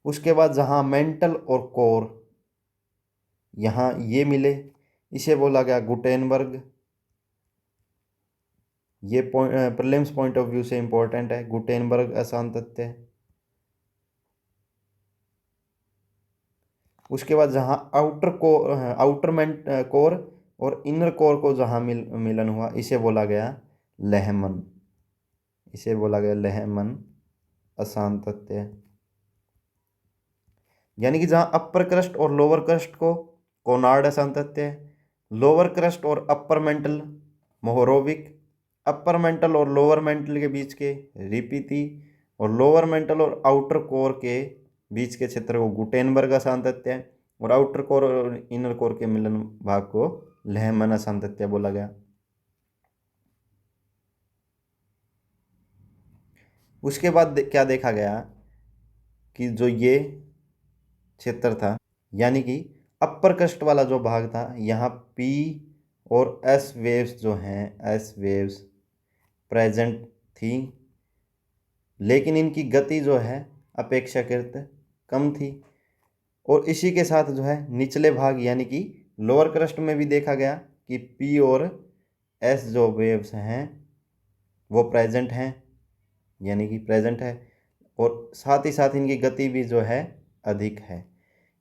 उसके बाद जहाँ मेंटल और कोर यहाँ ये मिले, इसे बोला गया गुटेनबर्ग। ये प्रीलिम्स पॉइंट ऑफ व्यू से इंपॉर्टेंट है, गुटेनबर्ग असांतत्य। उसके बाद जहाँ आउटर कोर और इनर कोर को जहाँ मिलन हुआ, इसे बोला गया लेहमन। इसे बोला गया लेहमन असांतत्य। यानी कि जहाँ अपर क्रस्ट और लोअर क्रस्ट को कोनार्ड असांतत्य, लोअर क्रस्ट और अपर मेंटल मोहोरोविक, अपर मेंटल और लोअर मेंटल के बीच के रिपीति, और लोअर मेंटल और आउटर कोर के बीच के क्षेत्र को गुटेनबर्ग असांतत्य, और आउटर कोर और इनर कोर के मिलन भाग को लेहमन असांतत्य बोला गया। उसके बाद क्या देखा गया कि जो ये क्षेत्र था, यानी कि अपर क्रस्ट वाला जो भाग था, यहाँ पी और एस वेव्स जो हैं, एस वेव्स प्रेजेंट थी, लेकिन इनकी गति जो है अपेक्षाकृत कम थी। और इसी के साथ जो है निचले भाग यानी कि लोअर क्रस्ट में भी देखा गया कि पी और एस जो वेव्स हैं वो प्रेजेंट हैं, यानी कि प्रेजेंट है, और साथ ही साथ इनकी गति भी जो है अधिक है।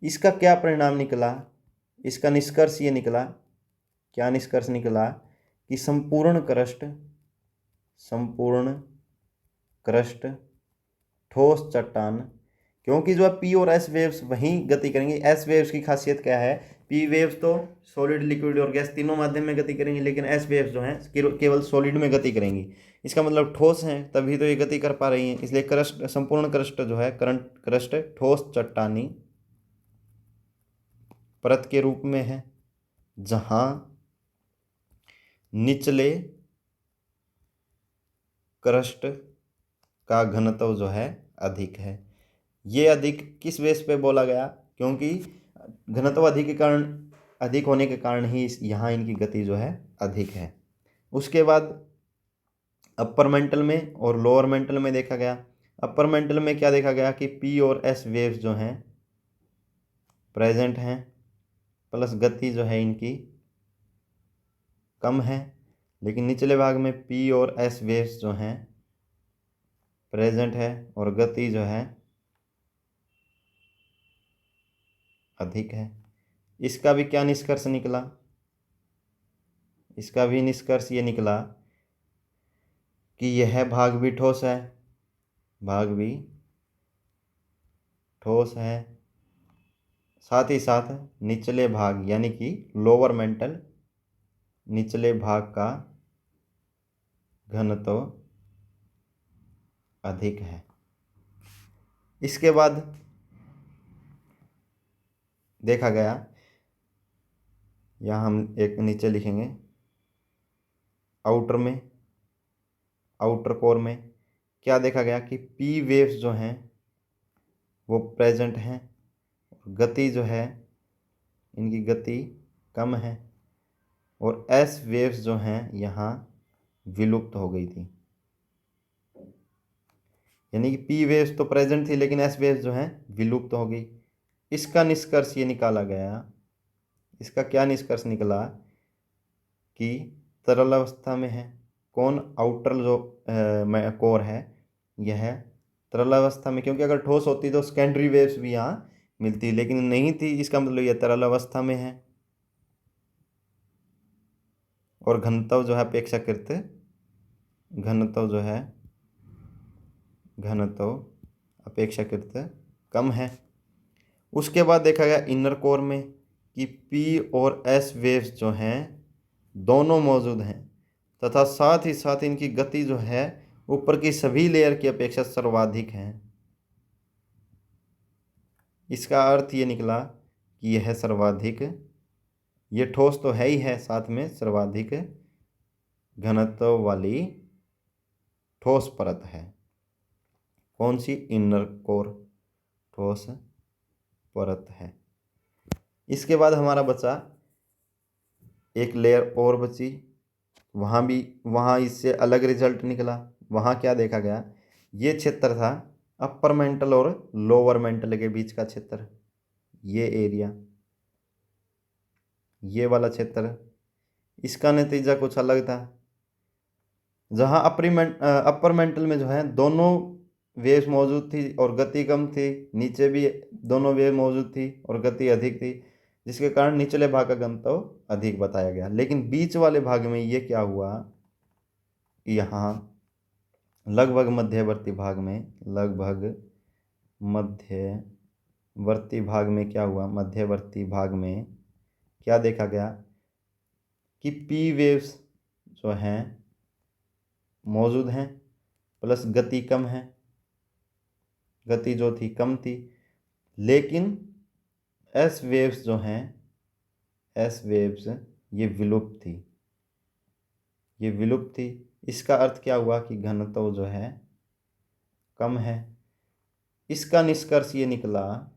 इसका क्या परिणाम निकला? इसका निष्कर्ष ये निकला, क्या निष्कर्ष निकला कि संपूर्ण क्रस्ट ठोस चट्टान, क्योंकि जो है पी और एस वेव्स वहीं गति करेंगे। एस वेव्स की खासियत क्या है? पी वेव्स तो सॉलिड, लिक्विड और गैस तीनों माध्यम में गति करेंगी, लेकिन एस वेव्स जो हैं केवल सॉलिड में गति करेंगी। इसका मतलब ठोस हैं तभी तो ये गति कर पा रही हैं। इसलिए क्रस्ट, संपूर्ण क्रस्ट जो है क्रस्ट ठोस चट्टानी परत के रूप में है, जहां निचले क्रस्ट का घनत्व जो है अधिक है। ये अधिक किस बेस पे बोला गया? क्योंकि घनत्व अधिक होने के कारण ही यहाँ इनकी गति जो है अधिक है। उसके बाद अपर मेंटल में और लोअर मेंटल में देखा गया। अपर मेंटल में क्या देखा गया कि पी और एस वेव्स जो हैं प्रेजेंट हैं, प्लस गति जो है इनकी कम है। लेकिन निचले भाग में पी और एस वेव्स जो हैं प्रेजेंट है और गति जो है अधिक है। इसका भी क्या निष्कर्ष निकला? इसका भी निष्कर्ष ये निकला कि यह भाग भी ठोस है, भाग भी ठोस है। साथ ही साथ निचले भाग यानी कि लोअर मेंटल, निचले भाग का घनत्व अधिक है। इसके बाद देखा गया, यहाँ हम एक नीचे लिखेंगे, आउटर कोर में क्या देखा गया कि पी वेव्स जो हैं वो प्रेजेंट हैं, गति जो है इनकी गति कम है, और एस वेव्स जो हैं यहाँ विलुप्त हो गई थी। यानी कि पी वेव्स तो प्रेजेंट थी लेकिन एस वेव्स जो हैं विलुप्त हो गई। इसका निष्कर्ष ये निकाला गया, इसका क्या निष्कर्ष निकला कि तरल अवस्था में है कौन, आउटर जो कोर है यह तरल अवस्था में, क्योंकि अगर ठोस होती तो सेकेंडरी वेव्स भी यहाँ मिलती, लेकिन नहीं थी, इसका मतलब यह तरल अवस्था में है। और घनत्व जो है अपेक्षाकृत, घनत्व जो है, घनत्व अपेक्षाकृत कम है। उसके बाद देखा गया इनर कोर में कि पी और एस वेव्स जो हैं दोनों मौजूद हैं, तथा साथ ही साथ इनकी गति जो है ऊपर की सभी लेयर की अपेक्षा सर्वाधिक है। इसका अर्थ ये निकला कि यह सर्वाधिक, ये ठोस तो है ही है, साथ में सर्वाधिक घनत्व वाली ठोस परत है। कौन सी? इनर कोर ठोस परत है। इसके बाद हमारा बचा एक लेयर और बची, वहाँ इससे अलग रिजल्ट निकला। वहाँ क्या देखा गया, ये क्षेत्र था अपर मेंटल और लोअर मेंटल के बीच का क्षेत्र, ये एरिया, ये वाला क्षेत्र। इसका नतीजा कुछ अलग था। जहाँ अपर मेंटल में जो है दोनों वेव्स मौजूद थी और गति कम थी, नीचे भी दोनों वेव मौजूद थी और गति अधिक थी, जिसके कारण निचले भाग का घनत्व अधिक बताया गया। लेकिन बीच वाले भाग में ये क्या हुआ, यहाँ लगभग मध्यवर्ती भाग में, लगभग मध्यवर्ती भाग में क्या हुआ, मध्यवर्ती भाग में क्या देखा गया कि पी वेव्स जो हैं मौजूद हैं, प्लस गति कम है, गति जो थी कम थी। लेकिन एस वेव्स जो हैं, एस वेव्स ये विलुप्त थी, ये विलुप्त थी। इसका अर्थ क्या हुआ कि घनत्व जो है कम है। इसका निष्कर्ष ये निकला,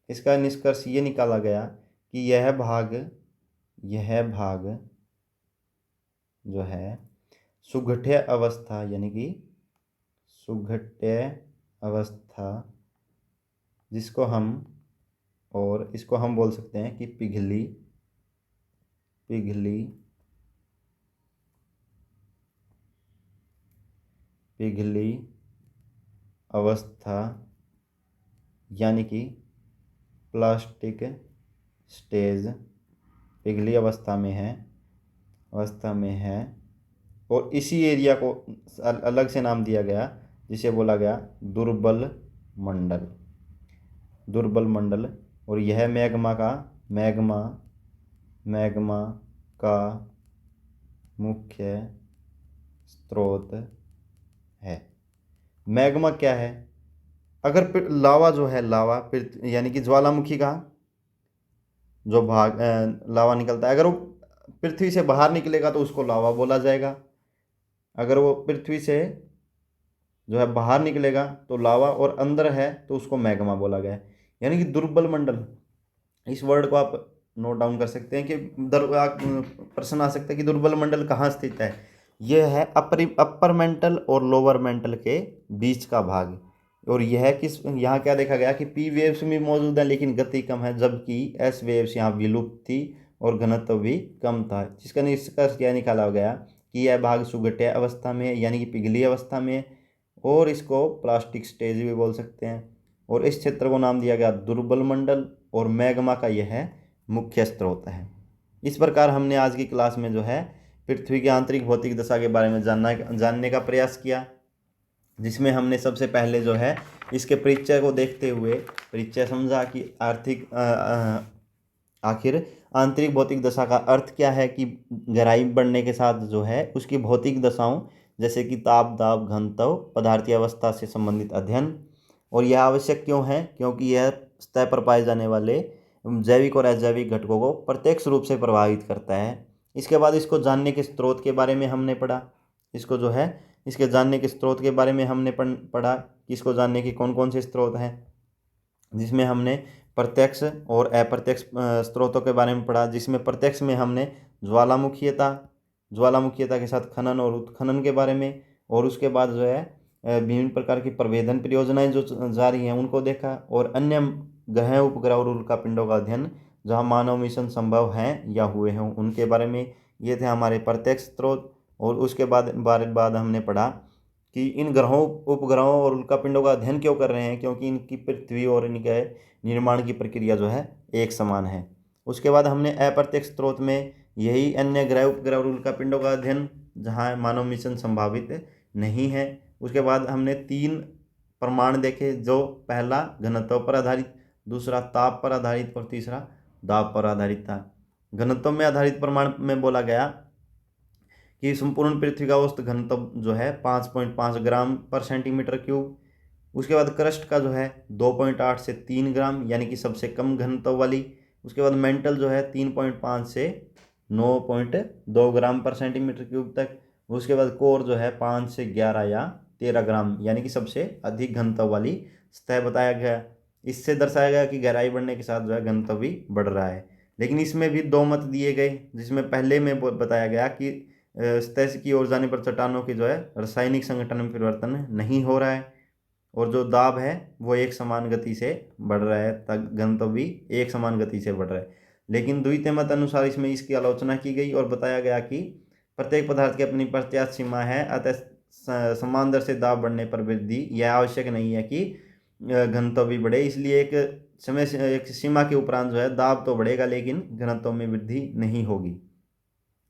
इसका निष्कर्ष ये निकाला गया कि यह भाग जो है सुगठ्य अवस्था, यानी कि सुगठ्य अवस्था, जिसको हम, और इसको हम बोल सकते हैं कि पिघली अवस्था, यानी कि प्लास्टिक स्टेज पिघली अवस्था में है। और इसी एरिया को अलग से नाम दिया गया, जिसे बोला गया दुर्बल मंडल। और यह मैग्मा का मुख्य स्रोत है। मैग्मा क्या है? अगर लावा जो है, यानी कि ज्वालामुखी का जो भाग लावा निकलता है, अगर वो पृथ्वी से बाहर निकलेगा तो उसको लावा बोला जाएगा। अगर वो पृथ्वी से जो है बाहर निकलेगा तो लावा, और अंदर है तो उसको मैग्मा बोला गया है। यानी कि दुर्बल मंडल, इस वर्ड को आप नोट डाउन कर सकते हैं कि प्रश्न आ सकता है कि दुर्बल मंडल कहाँ स्थित है। यह है अपर मेंटल और लोअर मेंटल के बीच का भाग। और यह यहाँ क्या देखा गया कि पी वेव्स भी मौजूद है लेकिन गति कम है, जबकि एस वेव्स यहाँ विलुप्त थी और घनत्व भी कम था। जिसका निष्कर्ष क्या निकाला गया कि यह भाग सुगठ्य अवस्था में, यानी कि पिघली अवस्था में, और इसको प्लास्टिक स्टेज भी बोल सकते हैं। और इस क्षेत्र को नाम दिया गया दुर्बल मंडल, और मैग्मा का यह मुख्य स्रोत है। इस प्रकार हमने आज की क्लास में जो है पृथ्वी की आंतरिक भौतिक दशा के बारे में जानने का प्रयास किया, जिसमें हमने सबसे पहले जो है इसके परिचय को देखते हुए परिचय समझा कि आखिर आंतरिक भौतिक दशा का अर्थ क्या है, कि गहराई बढ़ने के साथ जो है उसकी भौतिक दशाओं जैसे कि ताप, दाब, घनत्व, पदार्थीय अवस्था से संबंधित अध्ययन। और यह आवश्यक क्यों है? क्योंकि यह सतह पर पाए जाने वाले जैविक और अजैविक घटकों को प्रत्यक्ष रूप से प्रभावित करता है। इसके बाद इसको जानने के स्रोत के बारे में हमने पढ़ा, इसके जानने के स्रोत के बारे में हमने पढ़ा कि इसको जानने के कौन कौन से स्रोत हैं, जिसमें हमने प्रत्यक्ष और अप्रत्यक्ष स्रोतों के बारे में पढ़ा। जिसमें प्रत्यक्ष में हमने ज्वालामुखीयता के साथ खनन और उत्खनन के बारे में, और उसके बाद जो है विभिन्न प्रकार की प्रवेधन परियोजनाएं जो जारी हैं उनको देखा, और अन्य ग्रह, उपग्रह और उल्कापिंडों का अध्ययन जहाँ मानव मिशन संभव हैं या हुए हों उनके बारे में। ये थे हमारे प्रत्यक्ष स्रोत। और उसके बाद हमने पढ़ा कि इन ग्रहों, उपग्रहों और उल्कापिंडों का अध्ययन क्यों कर रहे हैं, क्योंकि इनकी पृथ्वी और इनके निर्माण की प्रक्रिया जो है एक समान है। उसके बाद हमने अप्रत्यक्ष स्रोत में यही अन्य ग्रह, उपग्रह और उल्कापिंडों का अध्ययन जहाँ मानव मिशन संभावित नहीं है। उसके बाद हमने 3 प्रमाण देखे, जो पहला घनत्व पर आधारित, दूसरा ताप पर आधारित और तीसरा दाब पर आधारित था। घनत्व में आधारित प्रमाण में बोला गया कि संपूर्ण पृथ्वी का औसत घनत्व जो है 5.5 ग्राम पर सेंटीमीटर क्यूब। उसके बाद क्रस्ट का जो है 2.8 से 3 ग्राम, यानी कि सबसे कम घनत्व वाली। उसके बाद मेंटल जो है 3.5 से 9.2 ग्राम पर सेंटीमीटर क्यूब तक। उसके बाद कोर जो है 5 से 11 या 13 ग्राम, यानी कि सबसे अधिक घनत्व वाली सतह बताया गया। इससे दर्शाया गया कि गहराई बढ़ने के साथ जो है घनत्व भी बढ़ रहा है। लेकिन इसमें भी 2 मत दिए गए, जिसमें पहले में बताया गया कि सतह की ओर जाने पर चट्टानों की जो है रासायनिक संगठन में परिवर्तन नहीं हो रहा है, और जो दाब है वो एक समान गति से बढ़ रहा है, तक घनत्व भी एक समान गति से बढ़ रहा है। लेकिन द्वितीय मत अनुसार इसमें इसकी आलोचना की गई और बताया गया कि प्रत्येक पदार्थ की अपनी प्रत्यास्थ सीमा है, अतः समान दर से दाब बढ़ने पर वृद्धि यह आवश्यक नहीं है कि घनत्व भी बढ़े। इसलिए एक सीमा के उपरांत जो है दाब तो बढ़ेगा, लेकिन घनत्व में वृद्धि नहीं होगी।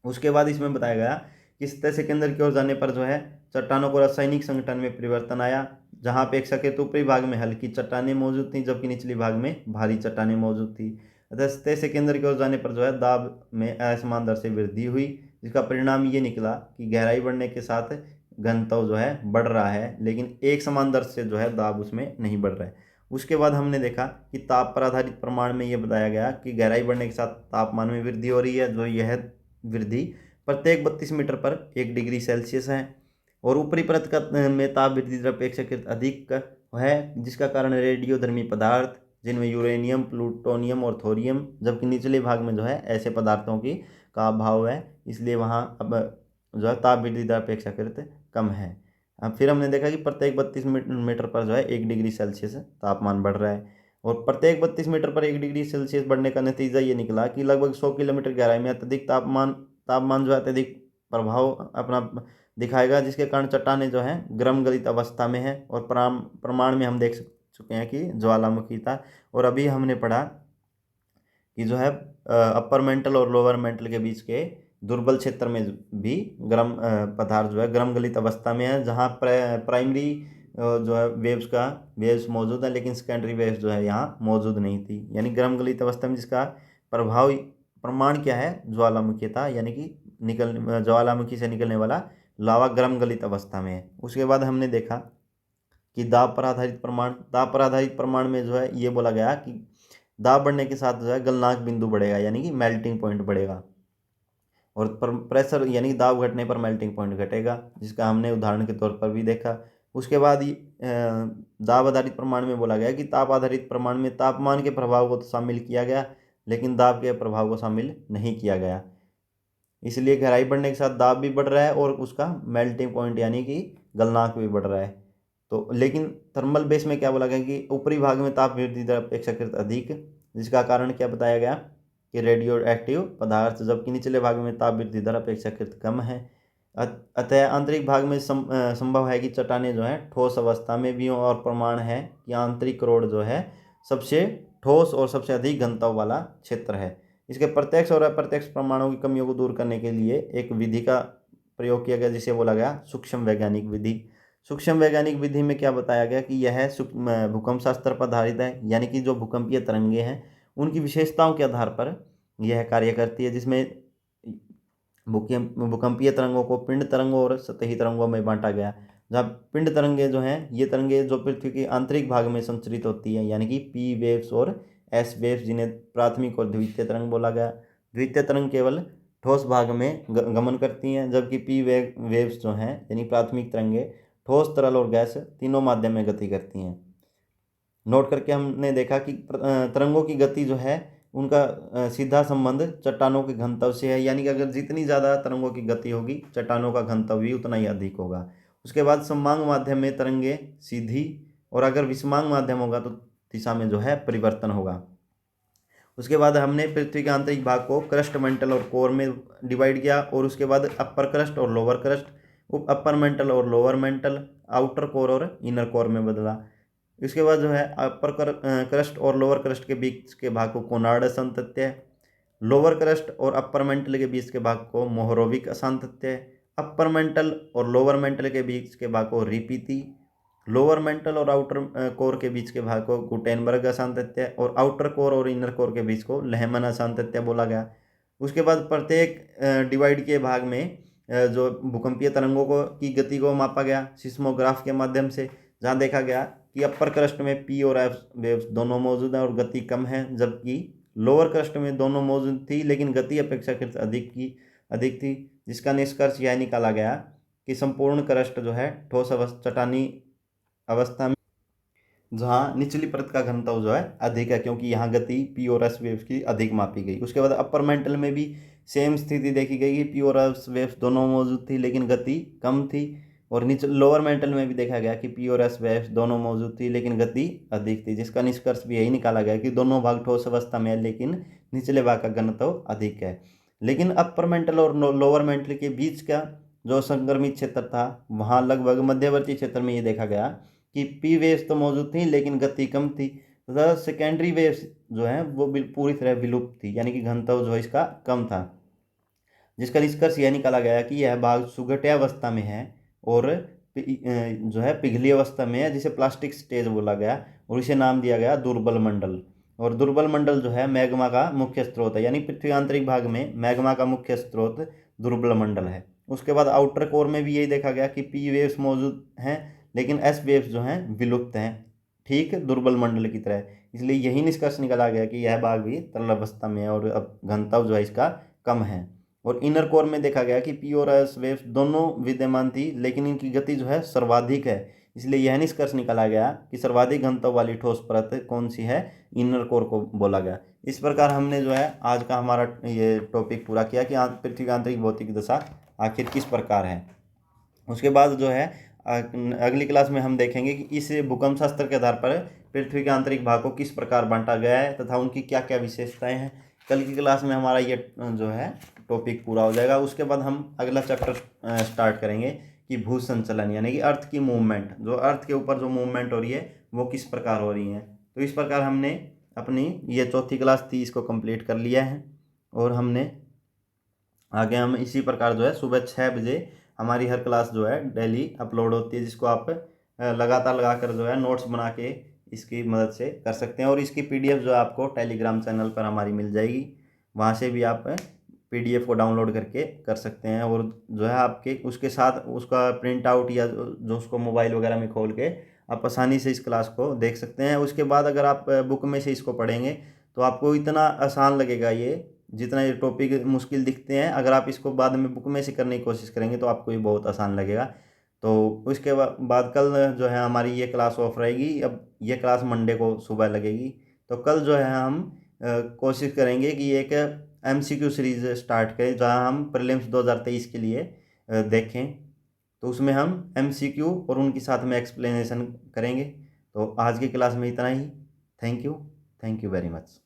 उसके बाद इसमें बताया गया कि सतह से केंद्र की ओर जाने पर जो है चट्टानों को रासायनिक संगठन में परिवर्तन आया, जहां अपेक्षाकृत ऊपरी भाग में हल्की चट्टानें मौजूद थी, जबकि निचली भाग में भारी चट्टानें मौजूद थी। अतः सतह से केंद्र की ओर जाने पर जो है दाब में असमान दर से वृद्धि हुई, जिसका परिणाम ये निकला कि गहराई बढ़ने के साथ घनत्व जो है बढ़ रहा है, लेकिन एक समान दर से जो है दाब उसमें नहीं बढ़ रहा है। उसके बाद हमने देखा कि ताप पर आधारित प्रमाण में यह बताया गया कि गहराई बढ़ने के साथ तापमान में वृद्धि हो रही है, जो यह वृद्धि प्रत्येक 32 मीटर पर 1 डिग्री सेल्सियस है। और ऊपरी परत का में ताप वृद्धि दर अपेक्षाकृत अधिक है, जिसका कारण रेडियोधर्मी पदार्थ, जिनमें यूरेनियम, प्लूटोनियम और थोरियम, जबकि निचले भाग में जो है ऐसे पदार्थों की का अभाव है, इसलिए वहाँ अब जो है ताप वृद्धि दर अपेक्षाकृत कम है। अब फिर हमने देखा कि प्रत्येक 32 मीटर पर जो है 1 डिग्री सेल्सियस तापमान बढ़ रहा है, और प्रत्येक 32 मीटर पर 1 डिग्री सेल्सियस बढ़ने का नतीजा ये निकला कि लगभग 100 किलोमीटर गहराई में अत्यधिक तापमान जो है अत्यधिक प्रभाव अपना दिखाएगा, जिसके कारण चट्टानें जो हैं गर्म गलित अवस्था में है। और प्रमाण में हम देख चुके हैं कि ज्वालामुखी था। और अभी हमने पढ़ा कि जो है अपर मेंटल और लोअर मेंटल के बीच के दुर्बल क्षेत्र में भी गर्म पदार्थ जो है गर्म गलित अवस्था में है, जहाँ प्राइमरी जो है वेव्स मौजूद है, लेकिन सेकेंडरी वेव्स जो है यहाँ मौजूद नहीं थी। यानी गर्म गलित अवस्था में जिसका प्रमाण क्या है, ज्वालामुखी था, यानी कि ज्वालामुखी से निकलने वाला लावा गर्म गलित अवस्था में है। उसके बाद हमने देखा कि दाब पर आधारित प्रमाण में जो है ये बोला गया कि दाब बढ़ने के साथ जो है गलनांक बिंदु बढ़ेगा, यानी कि मेल्टिंग पॉइंट बढ़ेगा, और प्रेशर यानी दाब घटने पर मेल्टिंग पॉइंट घटेगा, जिसका हमने उदाहरण के तौर पर भी देखा। उसके बाद दाब आधारित प्रमाण में बोला गया कि ताप आधारित प्रमाण में तापमान के प्रभाव को तो शामिल किया गया, लेकिन दाब के प्रभाव को शामिल नहीं किया गया। इसलिए गहराई बढ़ने के साथ दाब भी बढ़ रहा है और उसका मेल्टिंग पॉइंट यानी कि गलनांक भी बढ़ रहा है। तो लेकिन थर्मल बेस में क्या बोला गया कि ऊपरी भाग में ताप वृद्धि दर अपेक्षाकृत अधिक, जिसका कारण क्या बताया गया कि रेडियो एक्टिव पदार्थ, जबकि निचले भाग में ताप वृद्धि दर अपेक्षाकृत कम है। अतः आंतरिक भाग में संभव है कि चट्टानें जो है ठोस अवस्था में भी हों, और प्रमाण है कि आंतरिक करोड़ जो है सबसे ठोस और सबसे अधिक घनत्व वाला क्षेत्र है। इसके प्रत्यक्ष और अप्रत्यक्ष प्रमाणों की कमियों को दूर करने के लिए एक विधि का प्रयोग किया गया, जिसे बोला गया सूक्ष्म वैज्ञानिक विधि। सूक्ष्म वैज्ञानिक विधि में क्या बताया गया कि यह भूकंप शास्त्र पर आधारित है, यानी कि जो भूकंपीय तरंगे हैं उनकी विशेषताओं के आधार पर यह कार्य करती है, जिसमें भूकंपीय तरंगों को पिंड तरंगों और सतही तरंगों में बांटा गया। जहाँ पिंड तरंगे जो हैं, ये तरंगे जो पृथ्वी के आंतरिक भाग में संचरित होती हैं, यानी कि पी वेव्स और एस वेव्स, जिन्हें प्राथमिक और द्वितीय तरंग बोला गया। द्वितीय तरंग केवल ठोस भाग में गमन करती हैं, जबकि पी वेव्स जो हैं यानी प्राथमिक तरंगे ठोस, तरल और गैस तीनों माध्यम में गति करती हैं। नोट करके हमने देखा कि तरंगों की गति जो है उनका सीधा संबंध चट्टानों के घनत्व से है, यानी कि अगर जितनी ज़्यादा तरंगों की गति होगी चट्टानों का घनत्व भी उतना ही अधिक होगा। उसके बाद सममांग माध्यम में तरंगे सीधी, और अगर विषमांग माध्यम होगा तो दिशा में जो है परिवर्तन होगा। उसके बाद हमने पृथ्वी के आंतरिक भाग को क्रस्ट, मेंटल और कोर में डिवाइड किया, और उसके बाद अपर क्रस्ट और लोअर क्रस्ट, अपर मेंटल और लोअर मेंटल, आउटर कोर और इनर कोर में बदला। इसके बाद जो है अपर क्रस्ट और लोअर क्रस्ट के बीच के भाग को कोनार्ड अशांत तत्व है। लोअर क्रस्ट और अपर मेंटल के बीच के भाग को मोहरोविक अशांत तत्व है। अपर मेंटल और लोअर मेंटल के बीच के भाग को रिपीति। लोअर मेंटल और आउटर कोर के बीच के भाग को गुटेनबर्ग अशांत तत्व और आउटर कोर और इनर कोर के बीच को लेहमन अशांत तत्व बोला गया। उसके बाद प्रत्येक डिवाइड के भाग में जो भूकंपीय तरंगों को की गति को मापा गया सिस्मोग्राफ के माध्यम से, जहाँ देखा गया कि अपर क्रस्ट में पी और एफ वेव्स दोनों मौजूद हैं और गति कम है, जबकि लोअर क्रस्ट में दोनों मौजूद थी लेकिन गति अपेक्षाकृत अधिक थी, जिसका निष्कर्ष यह निकाला गया कि संपूर्ण क्रस्ट जो है ठोस चट्टानी अवस्था में, जहाँ निचली परत का घनत्व जो है अधिक है, क्योंकि यहाँ गति पी और एस वेव्स की अधिक मापी गई। उसके बाद अपर मेंटल में भी सेम स्थिति देखी गई कि पी और एस वेव्स दोनों मौजूद थी लेकिन गति कम थी, और नीचे लोअर मेंटल में भी देखा गया कि पी और एस वेव्स दोनों मौजूद थी लेकिन गति अधिक थी, जिसका निष्कर्ष भी यही निकाला गया कि दोनों भाग ठोस अवस्था में है लेकिन निचले भाग का घनत्व अधिक है। लेकिन अपर मेंटल और लोअर मेंटल के बीच का जो संक्रमित क्षेत्र था, वहाँ लगभग मध्यवर्ती क्षेत्र में ये देखा गया कि पी वेव्स तो मौजूद थी लेकिन गति कम थी, तथा सेकेंडरी वेव्स जो हैं वो पूरी तरह विलुप्त थी, यानी कि घनत्व जो है इसका कम था, जिसका निष्कर्ष यह निकाला गया कि यह भाग सुगठियावस्था में है और जो है पिघली अवस्था में है, जिसे प्लास्टिक स्टेज बोला गया, और इसे नाम दिया गया दुर्बल मंडल। और दुर्बल मंडल जो है मैग्मा का मुख्य स्रोत है, यानी पृथ्वी आंतरिक भाग में मैग्मा का मुख्य स्रोत दुर्बल मंडल है। उसके बाद आउटर कोर में भी यही देखा गया कि पी वेव्स मौजूद हैं लेकिन एस वेव्स जो हैं विलुप्त हैं, ठीक दुर्बल मंडल की तरह। इसलिए यही निष्कर्ष निकाला गया कि यह भाग भी तरल अवस्था में है और अब घनत्व जो है इसका कम है। और इनर कोर में देखा गया कि पी और एस वेव्स दोनों विद्यमान थी लेकिन इनकी गति जो है सर्वाधिक है, इसलिए यह निष्कर्ष निकाला गया कि सर्वाधिक घनत्व वाली ठोस परत कौन सी है, इनर कोर को बोला गया। इस प्रकार हमने जो है आज का हमारा ये टॉपिक पूरा किया कि पृथ्वी की आंतरिक भौतिक दशा आखिर किस प्रकार है। उसके बाद जो है अगली क्लास में हम देखेंगे कि इस भूकंप शास्त्र के आधार पर पृथ्वी के आंतरिक भाग को किस प्रकार बांटा गया है तथा उनकी क्या क्या विशेषताएं हैं। कल की क्लास में हमारा ये जो है टॉपिक पूरा हो जाएगा। उसके बाद हम अगला चैप्टर स्टार्ट करेंगे कि भू संचलन, यानी कि अर्थ की मूवमेंट, जो अर्थ के ऊपर जो मूवमेंट हो रही है वो किस प्रकार हो रही है। तो इस प्रकार हमने अपनी ये चौथी क्लास थी इसको कंप्लीट कर लिया है, और हमने आगे हम इसी प्रकार जो है सुबह 6 बजे हमारी हर क्लास जो है डेली अपलोड होती है, जिसको आप लगातार लगाकर जो है नोट्स बना के इसकी मदद से कर सकते हैं। और इसकी पीडीएफ जो है आपको टेलीग्राम चैनल पर हमारी मिल जाएगी, वहाँ से भी आप पीडीएफ को डाउनलोड करके कर सकते हैं। और जो है आपके उसके साथ उसका प्रिंट आउट या जो उसको मोबाइल वगैरह में खोल के आप आसानी से इस क्लास को देख सकते हैं। उसके बाद अगर आप बुक में से इसको पढ़ेंगे तो आपको इतना आसान लगेगा ये, जितना ये टॉपिक मुश्किल दिखते हैं, अगर आप इसको बाद में बुक में से करने की कोशिश करेंगे तो आपको ये बहुत आसान लगेगा। तो उसके बाद कल जो है हमारी ये क्लास ऑफ रहेगी। अब ये क्लास मंडे को सुबह लगेगी। तो कल जो है हम कोशिश करेंगे कि एक एमसीक्यू सीरीज स्टार्ट करें, जहां हम प्रीलिम्स 2023 के लिए देखें। तो उसमें हम एमसीक्यू और उनके साथ में एक्सप्लेनेशन करेंगे। तो आज की क्लास में इतना ही। Thank you very much.